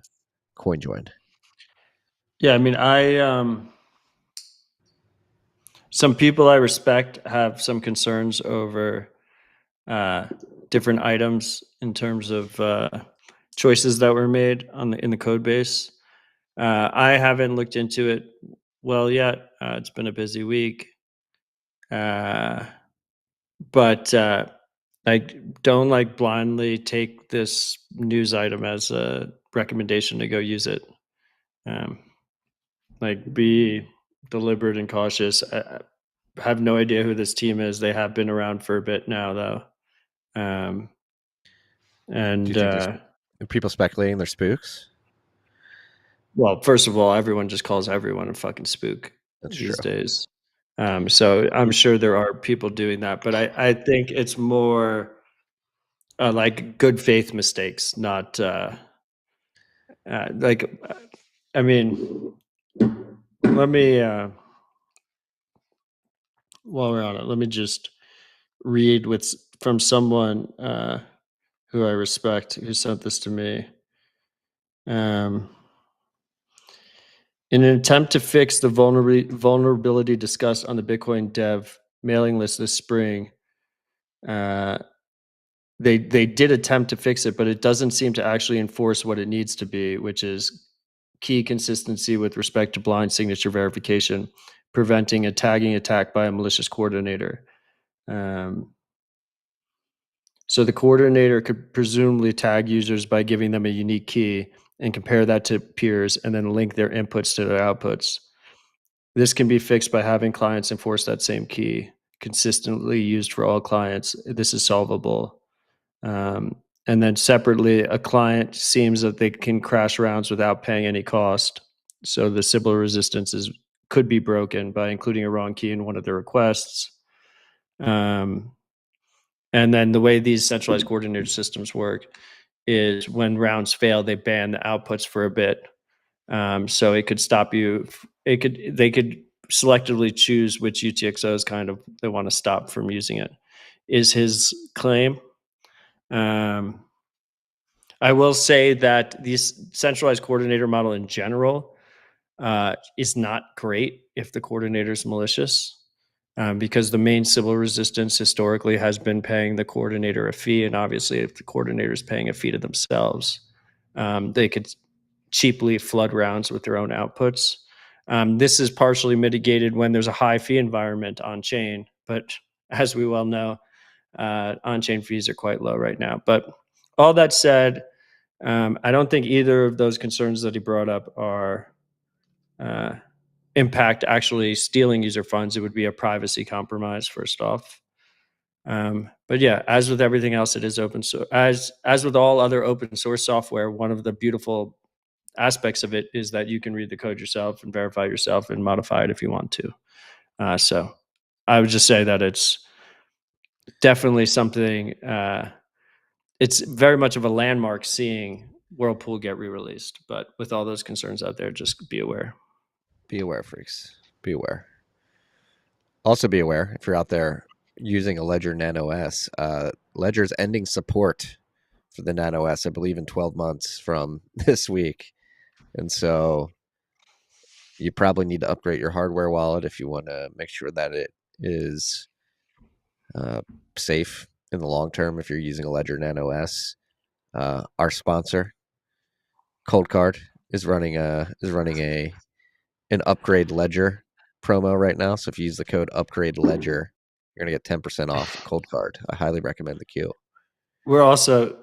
CoinJoin. Yeah, I mean, some people I respect have some concerns over different items in terms of choices that were made in the code base. I haven't looked into it well yet. It's been a busy week. But don't blindly take this news item as a recommendation to go use it. Be deliberate and cautious. I have no idea who this team is. They have been around for a bit now, though. And do you think are people speculating they're spooks? Well, first of all, everyone just calls everyone a fucking spook these days. So I'm sure there are people doing that, but I think it's more like good faith mistakes, not I mean, let me while we're on it, let me just read from someone who I respect, who sent this to me. In an attempt to fix the vulnerability discussed on the Bitcoin dev mailing list this spring, they did attempt to fix it, but it doesn't seem to actually enforce what it needs to be, which is key consistency with respect to blind signature verification, preventing a tagging attack by a malicious coordinator. So the coordinator could presumably tag users by giving them a unique key and compare that to peers and then link their inputs to their outputs. This can be fixed by having clients enforce that same key consistently used for all clients. This is solvable. And then separately, a client seems that they can crash rounds without paying any cost. So the Sybil resistance could be broken by including a wrong key in one of the requests. And then the way these centralized coordinator systems work is when rounds fail, they ban the outputs for a bit. So it could stop you. They could selectively choose which UTXOs they want to stop from using it, is his claim. I will say that this centralized coordinator model in general is not great if the coordinator is malicious. Because the main Sybil resistance historically has been paying the coordinator a fee. And obviously, if the coordinator is paying a fee to themselves, they could cheaply flood rounds with their own outputs. This is partially mitigated when there's a high fee environment on chain. But as we well know, on-chain fees are quite low right now. But all that said, I don't think either of those concerns that he brought up are impact actually stealing user funds. It would be a privacy compromise, first off. But yeah, as with everything else, it is open source. As with all other open source software, one of the beautiful aspects of it is that you can read the code yourself and verify yourself and modify it if you want to. So I would just say that it's definitely something, it's very much of a landmark seeing Whirlpool get re-released. But with all those concerns out there, just be aware. Be aware, freaks. Be aware. Also be aware, if you're out there using a Ledger Nano S, Ledger's ending support for the Nano S, I believe, in 12 months from this week. And so you probably need to upgrade your hardware wallet if you want to make sure that it is safe in the long term if you're using a Ledger Nano S. Our sponsor, Cold Card, is running an upgrade Ledger promo right now. So if you use the code upgrade Ledger, you're gonna get 10% off Cold Card. I highly recommend the queue. We're also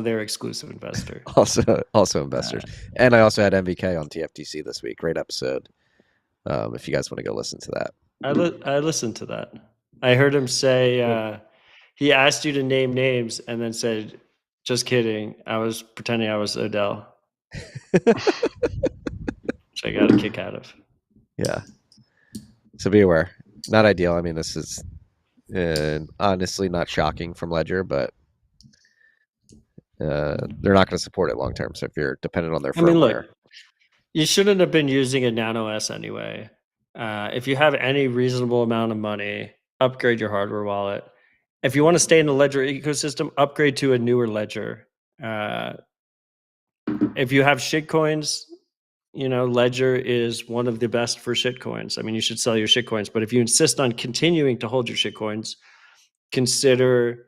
their exclusive investor. also investors. And I also had MVK on TFTC this week. Great episode. If you guys want to go listen to that. I listened to that. I heard him say he asked you to name names and then said, "Just kidding. I was pretending I was Odell." Which I got a kick out of. Yeah. So be aware. Not ideal. I mean, this is honestly not shocking from Ledger, but they're not going to support it long term. So if you're dependent on their firmware, I mean, look, you shouldn't have been using a Nano S anyway. If you have any reasonable amount of money, upgrade your hardware wallet. If you want to stay in the Ledger ecosystem, upgrade to a newer Ledger. If you have shitcoins, Ledger is one of the best for shitcoins. I mean, you should sell your shitcoins, but if you insist on continuing to hold your shitcoins, consider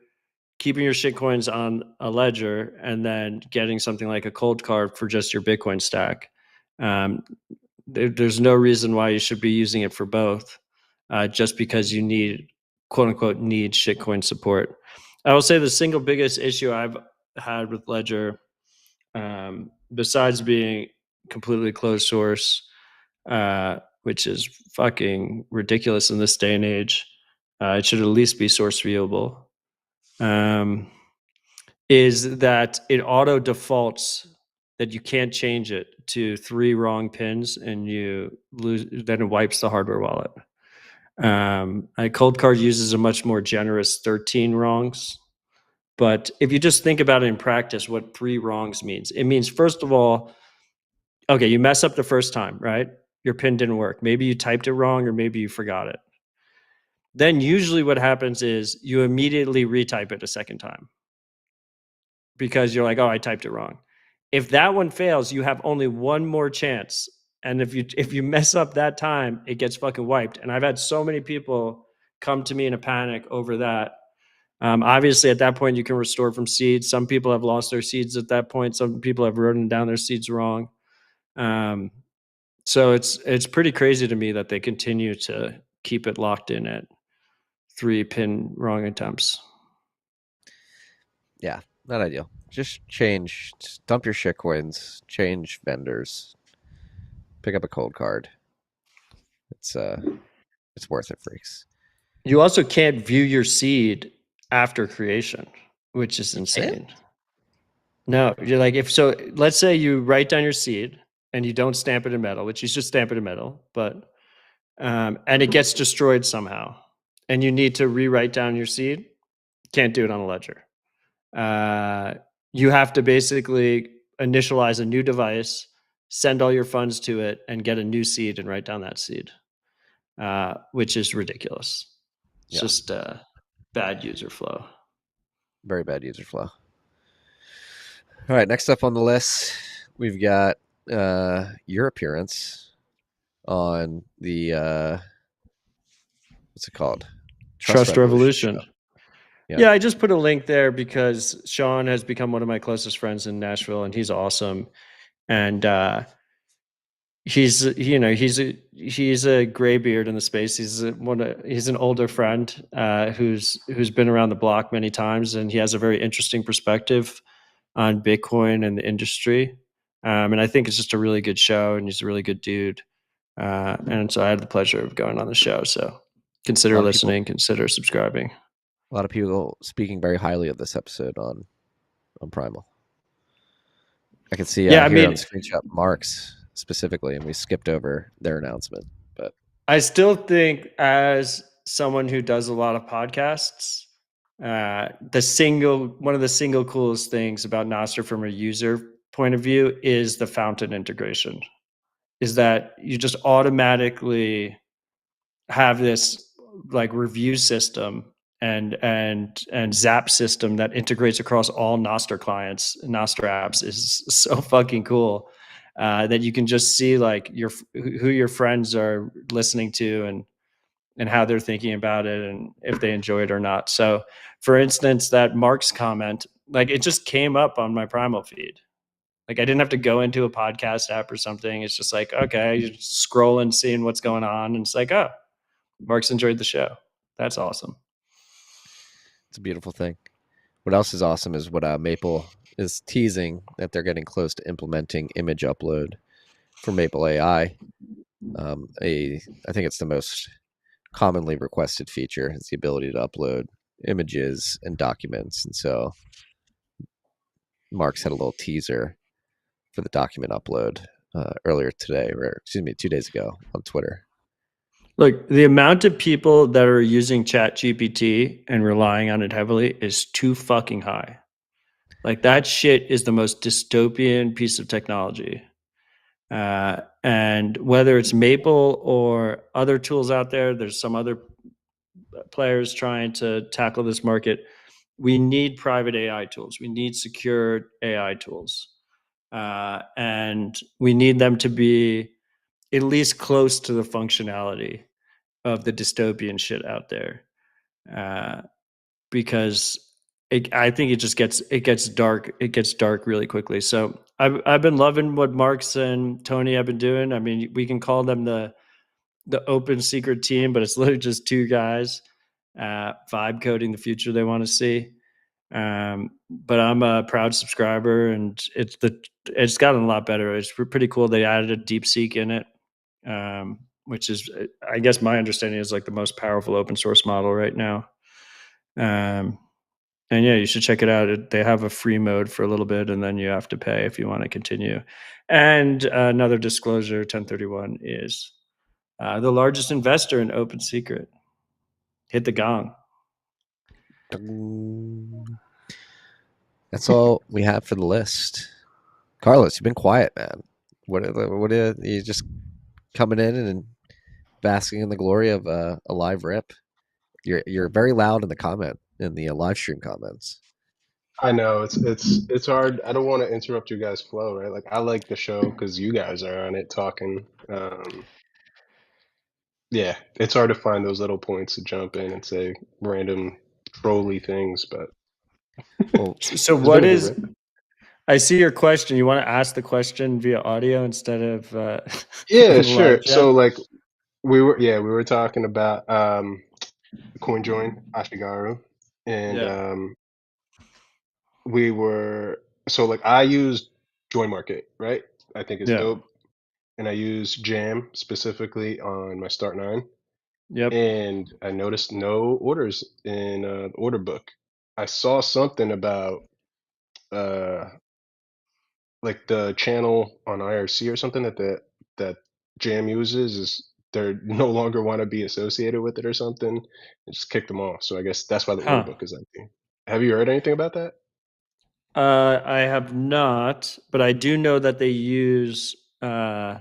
keeping your shitcoins on a Ledger and then getting something like a cold card for just your Bitcoin stack. There's no reason why you should be using it for both, just because you need, quote unquote, need shitcoin support. I will say the single biggest issue I've had with Ledger, besides being completely closed source, which is fucking ridiculous in this day and age, it should at least be source viewable, is that it auto defaults that you can't change it to 3 wrong pins and you lose, then it wipes the hardware wallet. Cold Card uses a much more generous 13 wrongs. But if you just think about it in practice, what 3 wrongs means, it means, first of all, okay, you mess up the first time, right? Your pin didn't work. Maybe you typed it wrong or maybe you forgot it. then usually what happens is you immediately retype it a second time because you're like, oh, I typed it wrong. If that one fails, you have only one more chance. And if you mess up that time, it gets fucking wiped. And I've had so many people come to me in a panic over that. Obviously, at that point, you can restore from seeds. Some people have lost their seeds at that point. Some people have written down their seeds wrong. So it's pretty crazy to me that they continue to keep it locked in at 3 pin wrong attempts. Yeah, not ideal. Just dump your shitcoins, change vendors, pick up a cold card. It's worth it, freaks. You also can't view your seed after creation, which is insane. No, you're like, let's say you write down your seed and you don't stamp it in metal, which you should stamp it in metal, but and it gets destroyed somehow, and you need to rewrite down your seed. Can't do it on a ledger. You have to basically initialize a new device, send all your funds to it, and get a new seed and write down that seed, which is ridiculous. It's just bad user flow. Very bad user flow. All right, next up on the list, we've got your appearance on the what's it called? Trust Revolution. Yeah, I just put a link there because Sean has become one of my closest friends in Nashville, and he's awesome. And he's a graybeard in the space. He's an older friend who's been around the block many times, and he has a very interesting perspective on Bitcoin and the industry. And I think it's just a really good show, and he's a really good dude. And so I had the pleasure of going on the show. So consider listening, consider subscribing. A lot of people speaking very highly of this episode on Primal. I can see here on screenshot Marks specifically, and we skipped over their announcement. But I still think, as someone who does a lot of podcasts, one of the single coolest things about Nostr from a user point of view is the fountain integration. Is that you just automatically have this like review system and Zap system that integrates across all Nostr clients. Nostr apps is so fucking cool that you can just see like who your friends are listening to and how they're thinking about it and if they enjoy it or not. So, for instance, that Mark's comment, like it just came up on my Primal feed. Like I didn't have to go into a podcast app or something. It's just like, okay, you're scrolling, seeing what's going on, and it's like, oh, Mark's enjoyed the show. That's awesome. It's a beautiful thing. What else is awesome is what Maple is teasing that they're getting close to implementing image upload for Maple AI. I think it's the most commonly requested feature is the ability to upload images and documents. And so Mark's had a little teaser for the document upload earlier today, or 2 days ago on Twitter. Look, the amount of people that are using ChatGPT and relying on it heavily is too fucking high. Like that shit is the most dystopian piece of technology. And whether it's Maple or other tools out there, there's some other players trying to tackle this market. We need private AI tools. We need secure AI tools. And we need them to be at least close to the functionality of the dystopian shit out there. Because I think it gets dark. It gets dark really quickly. So I've been loving what Marks and Tony have been doing. I mean, we can call them the open secret team, but it's literally just two guys vibe coding the future they want to see. But I'm a proud subscriber, and it's gotten a lot better. It's pretty cool. They added a DeepSeek in it, which is, I guess, my understanding is like the most powerful open source model right now. And yeah, you should check it out. They have a free mode for a little bit, and then you have to pay if you want to continue. And another disclosure, 1031 is the largest investor in Open Secret. Hit the gong. That's all we have for the list. Carlos, you've been quiet, man. What are you just coming in and basking in the glory of a live rip You're very loud in the live stream comments. I know it's hard. I don't want to interrupt your guys' flow, right? Like I like the show because you guys are on it talking. Yeah, it's hard to find those little points to jump in and say random trolly things, but Well, So it's been what a good is? rip. I see your question. You want to ask the question via audio instead of Yeah, in the live sure. chat? So like we were talking about CoinJoin, Ashigaru, and Yeah. we were so like I use Join Market, right? I think it's Yeah. dope. And I use Jam specifically on my Start 9. Yep. And I noticed no orders in the order book. I saw something about uh like the channel on IRC or something that Jam uses is they're no longer want to be associated with it or something and just kick them off. So I guess that's why the order Huh. book is empty. Have you heard anything about that? I have not, but I do know that they use a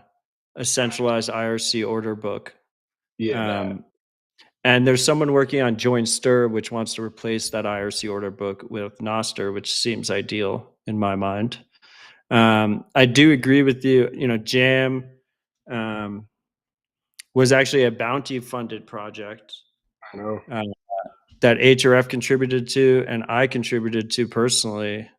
centralized IRC order book. Yeah, that. Um, and there's someone working on Join Stir, which wants to replace that IRC order book with Nostr, which seems ideal in my mind. I do agree with you. You know, Jam um, was actually a bounty funded project I know. uh, that HRF contributed to and I contributed to personally.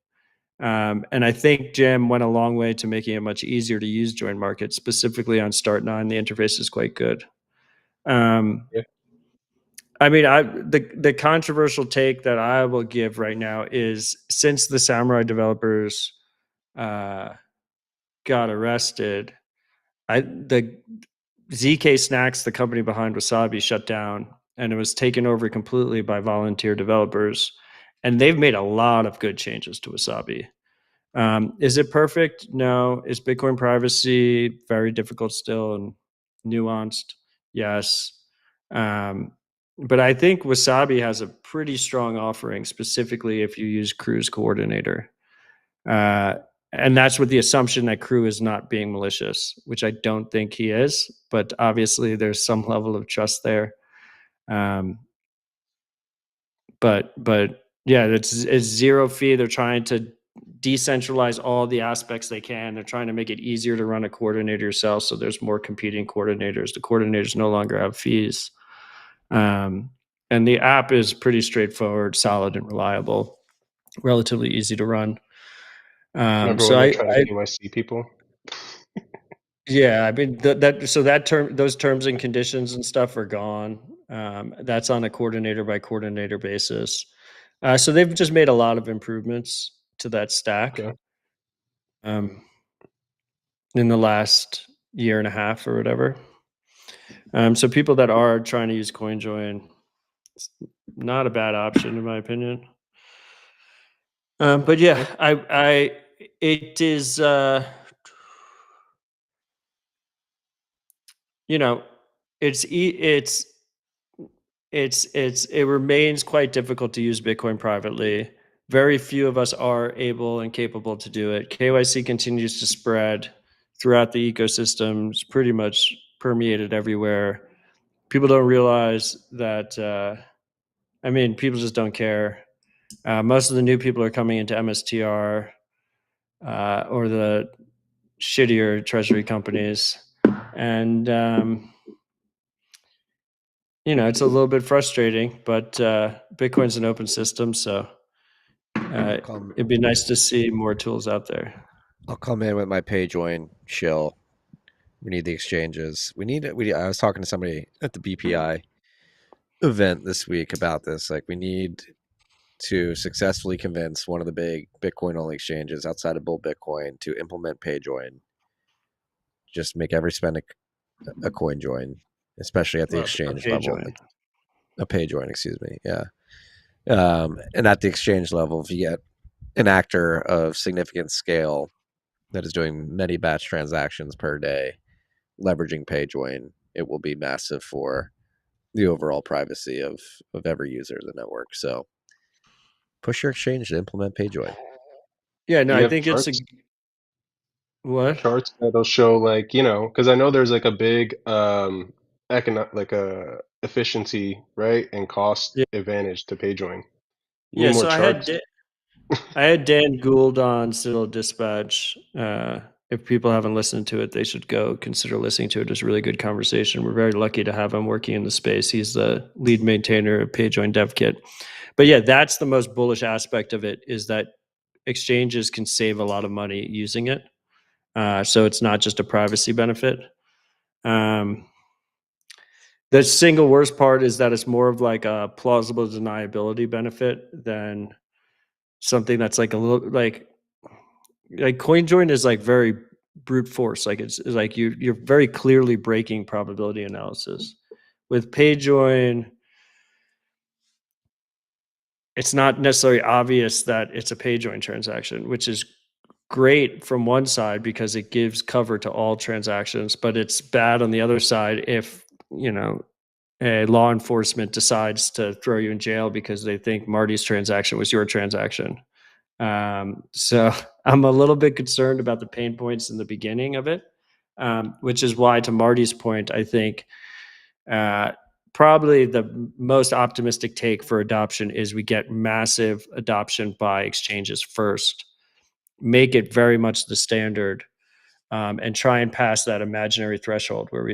And I think Jam went a long way to making it much easier to use Join Market, specifically on Start 9. The interface is quite good. Yeah. I mean, the controversial take that I will give right now is since the Samurai developers uh, got arrested, the ZK Snacks, the company behind Wasabi, shut down, and it was taken over completely by volunteer developers. And they've made a lot of good changes to Wasabi. Is it perfect? No. Is Bitcoin privacy very difficult still and nuanced? Yes. But I think Wasabi has a pretty strong offering, specifically if you use Cruise Coordinator. Uh, and that's with the assumption that Crew is not being malicious, which I don't think he is. But obviously, there's some level of trust there. Um, but yeah, it's zero fee. They're trying to decentralize all the aspects they can. They're trying to make it easier to run a coordinator yourself, so there's more competing coordinators. The coordinators no longer have fees, and the app is pretty straightforward, solid, and reliable. Relatively easy to run. Remember So when they I try to KYC people? yeah, I mean those terms and conditions and stuff are gone. That's on a coordinator by coordinator basis. So they've just made a lot of improvements to that stack Okay. um, in the last year and a half or whatever. So people that are trying to use CoinJoin, it's not a bad option in my opinion. But yeah, Yeah. it is. You know, it's it remains quite difficult to use Bitcoin privately. Very few of us are able and capable to do it. KYC continues to spread throughout the ecosystem. It's pretty much permeated everywhere. People don't realize that. I mean, people just don't care. Most of the new people are coming into MSTR or the shittier treasury companies, and it's a little bit frustrating, but Bitcoin's an open system, so it'd be nice to see more tools out there. I'll come in with my pay join shill. We need the exchanges. I was talking to somebody at the BPI event this week about this. Like, we need to successfully convince one of the big Bitcoin only exchanges outside of Bull Bitcoin to implement pay join. Just make every spend a coin join, especially at the exchange level. Like a pay join, excuse me. Yeah. And at the exchange level, if you get an actor of significant scale that is doing many batch transactions per day, leveraging PayJoin, it will be massive for the overall privacy of every user of the network. So push your exchange to implement PayJoin. Yeah, no, Do you I have think it's a charts? what? Charts that'll show like because I know there's like a big like a efficiency, right, and cost Yeah. advantage to pay join. You Yeah. need more So charts. I had Dan Gould on Citadel Dispatch. If people haven't listened to it, they should go consider listening to it. It's a really good conversation. We're very lucky to have him working in the space. He's the lead maintainer of PayJoin DevKit. But yeah, that's the most bullish aspect of it, is that exchanges can save a lot of money using it. So it's not just a privacy benefit. The single worst part is that it's more of like a plausible deniability benefit than something that's like a little like CoinJoin is like very brute force. Like it's like you're very clearly breaking probability analysis. With PayJoin, it's not necessarily obvious that it's a PayJoin transaction, which is great from one side because it gives cover to all transactions, but it's bad on the other side if, a law enforcement decides to throw you in jail because they think Marty's transaction was your transaction. So I'm a little bit concerned about the pain points in the beginning of it, which is why, to Marty's point, I think probably the most optimistic take for adoption is we get massive adoption by exchanges first, make it very much the standard, and try and pass that imaginary threshold where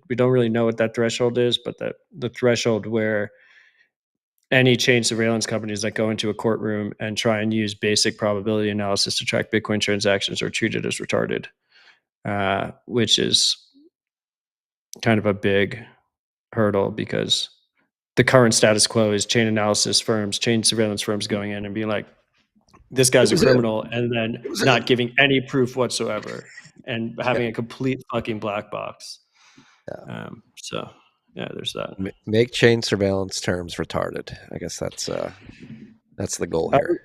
we don't really know what that threshold is, but the threshold where any chain surveillance companies that go into a courtroom and try and use basic probability analysis to track Bitcoin transactions are treated as retarded, which is kind of a big hurdle because the current status quo is chain analysis firms, chain surveillance firms going in and being like, this guy's a criminal, and then not giving any proof whatsoever and having a complete fucking black box. Yeah. So yeah, there's that. Make chain surveillance terms retarded. I guess that's the goal here.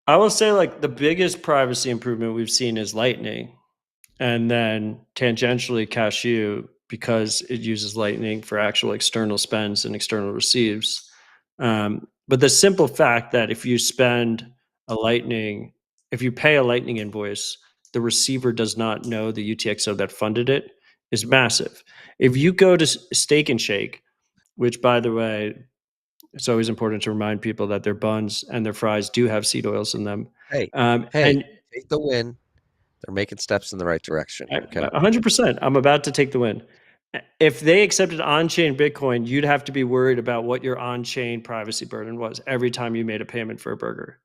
I will say, like, the biggest privacy improvement we've seen is Lightning, and then tangentially Cashu, because it uses Lightning for actual external spends and external receives. But the simple fact that if you pay a Lightning invoice, the receiver does not know the UTXO that funded it is massive. If you go to Steak and Shake, which, by the way, it's always important to remind people that their buns and their fries do have seed oils in them. Hey, And take the win. They're making steps in the right direction. Okay, 100%. I'm about to take the win. If they accepted on-chain Bitcoin, you'd have to be worried about what your on-chain privacy burden was every time you made a payment for a burger.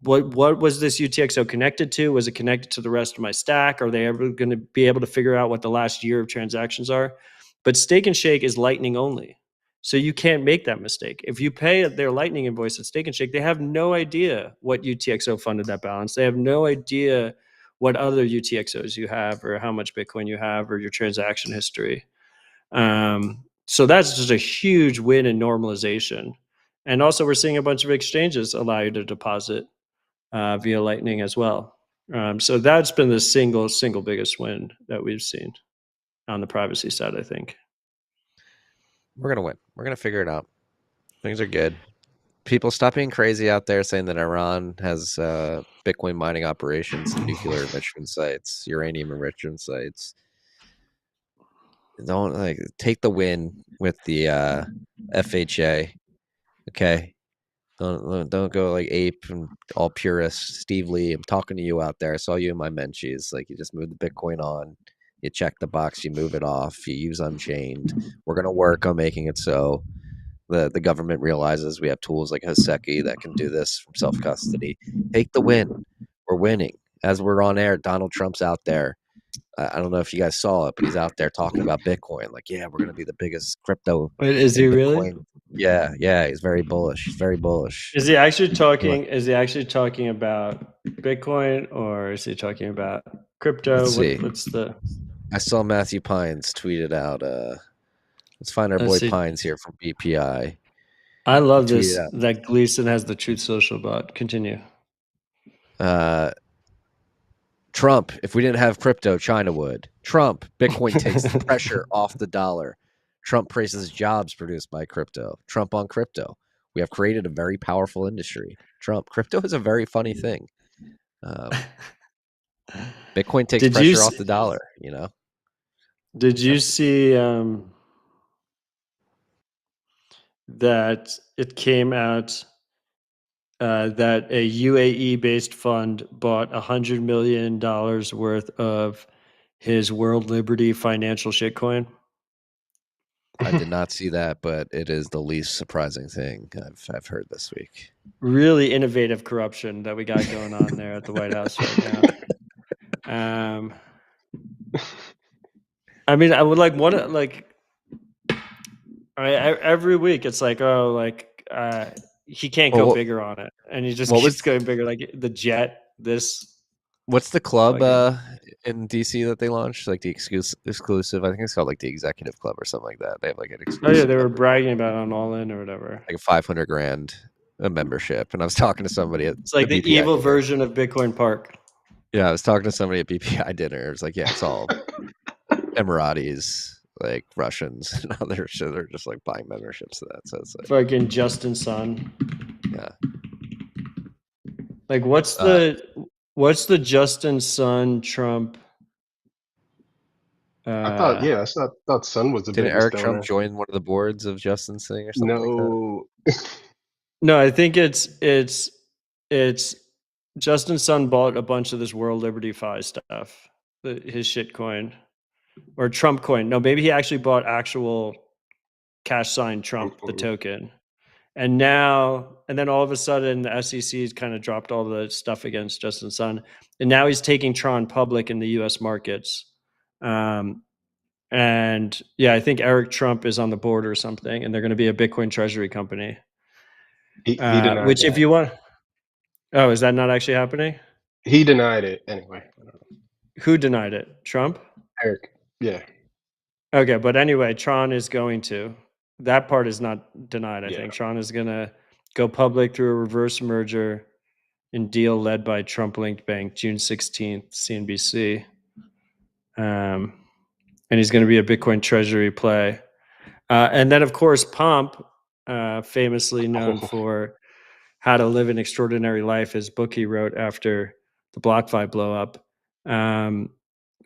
What was this UTXO connected to? Was it connected to the rest of my stack? Are they ever going to be able to figure out what the last year of transactions are? But Steak and Shake is Lightning only. So you can't make that mistake. If you pay their Lightning invoice at Steak and Shake, they have no idea what UTXO funded that balance. They have no idea what other UTXOs you have or how much Bitcoin you have or your transaction history. So that's just a huge win in normalization. And also we're seeing a bunch of exchanges allow you to deposit via Lightning as well. So that's been the single biggest win that we've seen on the privacy side, I think. we're gonna win. We're gonna figure it out. Things are good. People, stop being crazy out there saying that Iran has Bitcoin mining operations and nuclear enrichment sites, uranium enrichment sites. Don't take the win with the FHA. Okay, don't go like ape and all purist. Steve Lee, I'm talking to you out there. I saw you in my mentions. Like, you just move the Bitcoin on, you check the box, you move it off, you use Unchained. We're gonna work on making it so the government realizes we have tools like Haseki that can do this from self custody. Take the win. We're winning. As we're on air, Donald Trump's out there. I don't know if you guys saw it, but he's out there talking about Bitcoin. Like, yeah, we're going to be the biggest crypto. Wait, is he Bitcoin. really? Yeah, he's very bullish. He's very bullish. Is he actually talking? Is he actually talking about Bitcoin, or is he talking about crypto? Let's see. What's the? I saw Matthew Pines tweeted out. Let's find our boy Pines here from BPI. I love this that Gleason has the Truth Social bot. Continue. Trump, if we didn't have crypto, China would. Trump, Bitcoin takes the pressure off the dollar. Trump praises jobs produced by crypto. Trump on crypto. We have created a very powerful industry. Trump, crypto is a very funny thing. Bitcoin takes pressure off the dollar, you know? Did you see that it came out that a UAE-based fund bought $100 million worth of his World Liberty financial shitcoin. I did not see that, but it is the least surprising thing I've heard this week. Really innovative corruption that we got going on there at the White House right now. I mean, I would like one like every week it's like, oh, like he can't go bigger on it, and he just keeps going bigger. Like the jet, what's the club fucking, in DC that they launched? Like the exclusive, I think it's called like the Executive Club or something like that. They have like an oh exclusive. yeah, they were bragging about it on All In or whatever. Like a $500,000 a membership, and I was talking to somebody at It's like the BPI evil dinner. version of Bitcoin Park. Yeah, I was talking to somebody at BPI dinner. It was like, yeah, it's all Emiratis, like Russians and other shit. They're just like buying memberships to that. So it's like fucking Justin Sun. Yeah. Like what's the Justin Sun Trump? I thought Sun was the didn't biggest Eric donor. Trump join one of the boards of Justin's thing or something like that? No, I think it's Justin Sun bought a bunch of this World Liberty Fi stuff, his shit coin or Trump coin. No, maybe he actually bought actual cash sign Trump, the token. And then all of a sudden the SEC's kind of dropped all the stuff against Justin Sun. And now he's taking Tron public in the US markets. And yeah, I think Eric Trump is on the board or something, and they're going to be a Bitcoin treasury company. He denied which that. if you want, oh, is that not actually happening? He denied it anyway. Who denied it? Trump? Eric. Yeah. Okay, but anyway, Tron is going to. That part is not denied, I think. Tron is going to go public through a reverse merger and deal led by Trump-linked bank, June 16th, CNBC. And he's going to be a Bitcoin treasury play. And then, of course, Pomp, famously known for How to Live an Extraordinary Life, his book he wrote after the BlockFi blow up,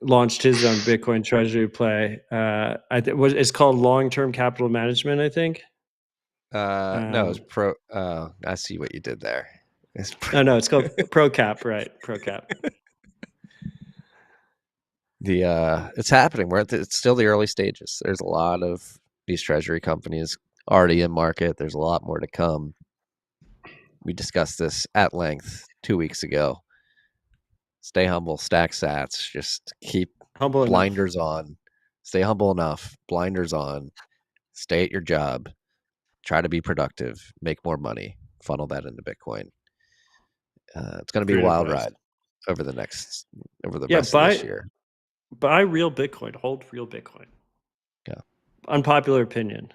launched his own Bitcoin treasury play. It's called Long-Term Capital Management, I think. No, it's pro. I see what you did there. It's called ProCap, right? ProCap. It's happening. It's still the early stages. There's a lot of these treasury companies already in market. There's a lot more to come. We discussed this at length 2 weeks ago. Stay humble, stack sats, just keep humble blinders on. Stay humble enough, blinders on. Stay at your job. Try to be productive, make more money, funnel that into Bitcoin. It's going to be a wild ride over the rest of this year. Buy real Bitcoin, hold real Bitcoin. Yeah. Unpopular opinion.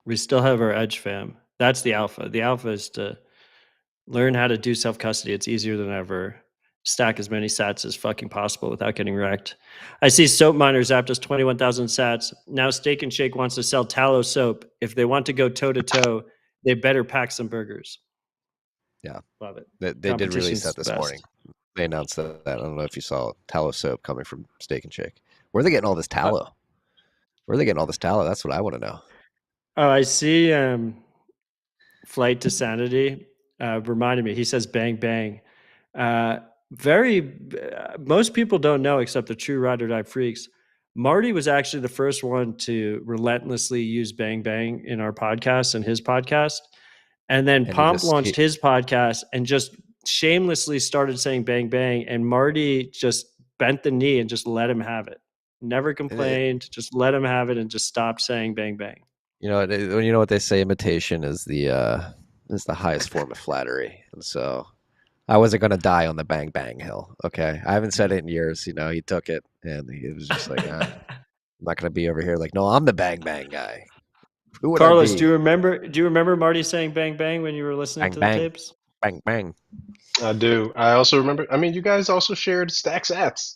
We still have our edge, fam. That's the alpha. The alpha is to learn how to do self-custody. It's easier than ever. Stack as many sats as fucking possible without getting wrecked. I see soap miners apt us 21,000 sats. Now Steak and Shake wants to sell tallow soap. If they want to go toe-to-toe, they better pack some burgers. Yeah. Love it. They did release that this morning. They announced that. I don't know if you saw tallow soap coming from Steak and Shake. Where are they getting all this tallow? Where are they getting all this tallow? That's what I want to know. Oh, I see Flight to Sanity reminded me. He says bang, bang. Most people don't know, except the true ride or die freaks. Marty was actually the first one to relentlessly use bang, bang in our podcast and his podcast. And then Pomp launched his podcast and just shamelessly started saying bang, bang. And Marty just bent the knee and just let him have it. Never complained, just let him have it and just stopped saying bang, bang. You know what they say, imitation is the highest form of flattery. And so I wasn't going to die on the bang, bang hill. Okay. I haven't said it in years. He took it and he was just like, I'm not going to be over here like, no, I'm the bang, bang guy. Who would Carlos, I be? do you remember Marty saying bang, bang when you were listening to the tapes? Bang, bang. I do. I also remember. I mean, you guys also shared stack sats.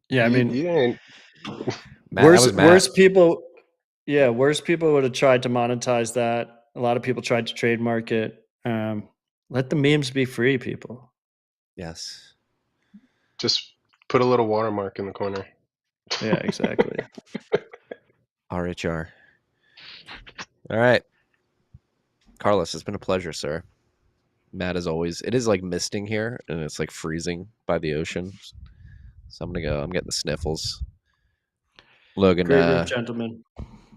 Yeah, I mean, you didn't. Worst people would have tried to monetize that. A lot of people tried to trademark it. Let the memes be free, people. Yes. Just put a little watermark in the corner. Yeah, exactly. RHR. All right. Carlos, it's been a pleasure, sir. Matt, as always, it is like misting here and it's like freezing by the ocean. So I'm gonna go. I'm getting the sniffles. Logan, Great rip, gentlemen.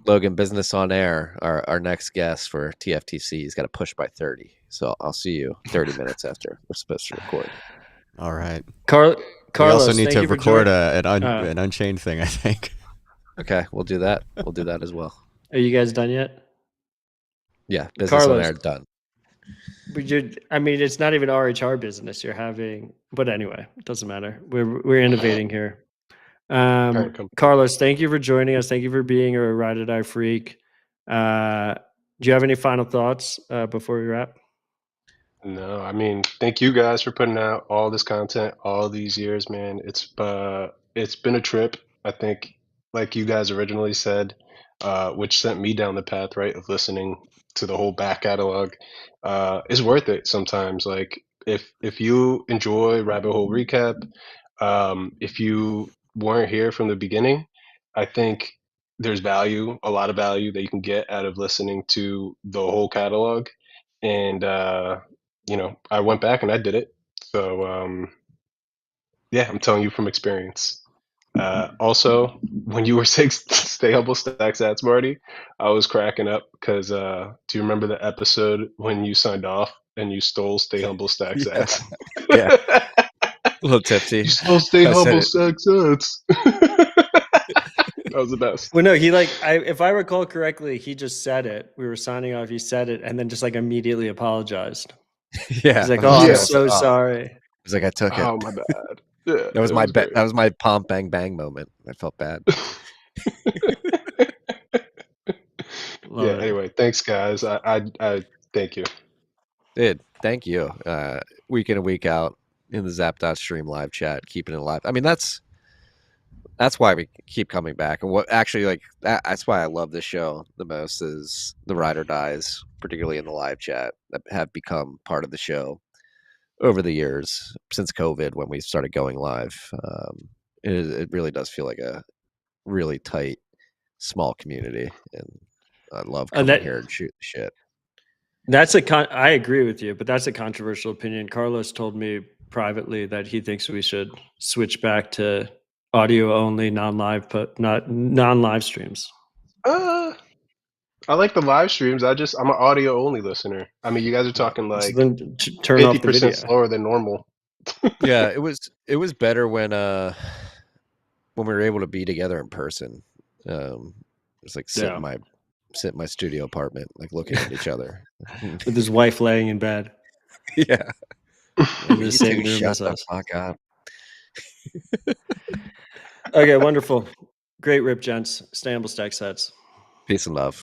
Logan, Business on Air, our next guest for TFTC. He's got to push by 30. So I'll see you 30 minutes after we're supposed to record. All right. Carlos, we also need thank to you for record joining- an Unchained thing, I think. Okay, we'll do that. We'll do that as well. Are you guys done yet? Yeah, Business Carlos. on Air done. But I mean, it's not even RHR business you're having. But anyway, it doesn't matter. We're innovating here. Parent company. Carlos, thank you for joining us. Thank you for being a ride or die freak. Do you have any final thoughts before we wrap? No, I mean, thank you guys for putting out all this content all these years, man. It's been a trip. I think, like you guys originally said, which sent me down the path, right, of listening to the whole back catalog. Is worth it sometimes. Like if you enjoy Rabbit Hole Recap, if you weren't here from the beginning, I think there's value, a lot of value that you can get out of listening to the whole catalog. And I went back and I did it. So yeah, I'm telling you from experience. Also, when you were saying stay humble, stack sats, Marty, I was cracking up because do you remember the episode when you signed off and you stole stay humble, stack sats? Yeah. A little tipsy. You stole stay I said humble, it. stack sats. That was the best. Well, no, if I recall correctly, he just said it. We were signing off. He said it, and then just like immediately apologized. Yeah. He's like, "Oh, Yeah. I'm so sorry." He's like, I took it. Oh, my bad. Yeah, That was it my great. that was my pump bang bang moment. I felt bad. Love Yeah. it. Anyway, thanks, guys. I thank you. Dude, thank you. Week in and week out in the Zap.stream live chat, keeping it alive. I mean, that's why we keep coming back. And what actually, like, that's why I love this show the most is the ride or dies, particularly in the live chat, that have become part of the show over the years since COVID when we started going live. It really does feel like a really tight, small community, and I love coming here and shoot the shit. That's I agree with you, but that's a controversial opinion. Carlos told me privately that he thinks we should switch back to audio only, non-live, but not non-live streams. I like the live streams. I'm an audio only listener. I mean, you guys are talking like So then turn off the video. 50% slower than normal. Yeah, it was better when we were able to be together in person. It's like sit in my studio apartment, like looking at each other with his wife laying in bed. Yeah, in the same room as us. Fuck up. Okay, wonderful, great rip, gents. Stay humble, stack sats. Peace and love.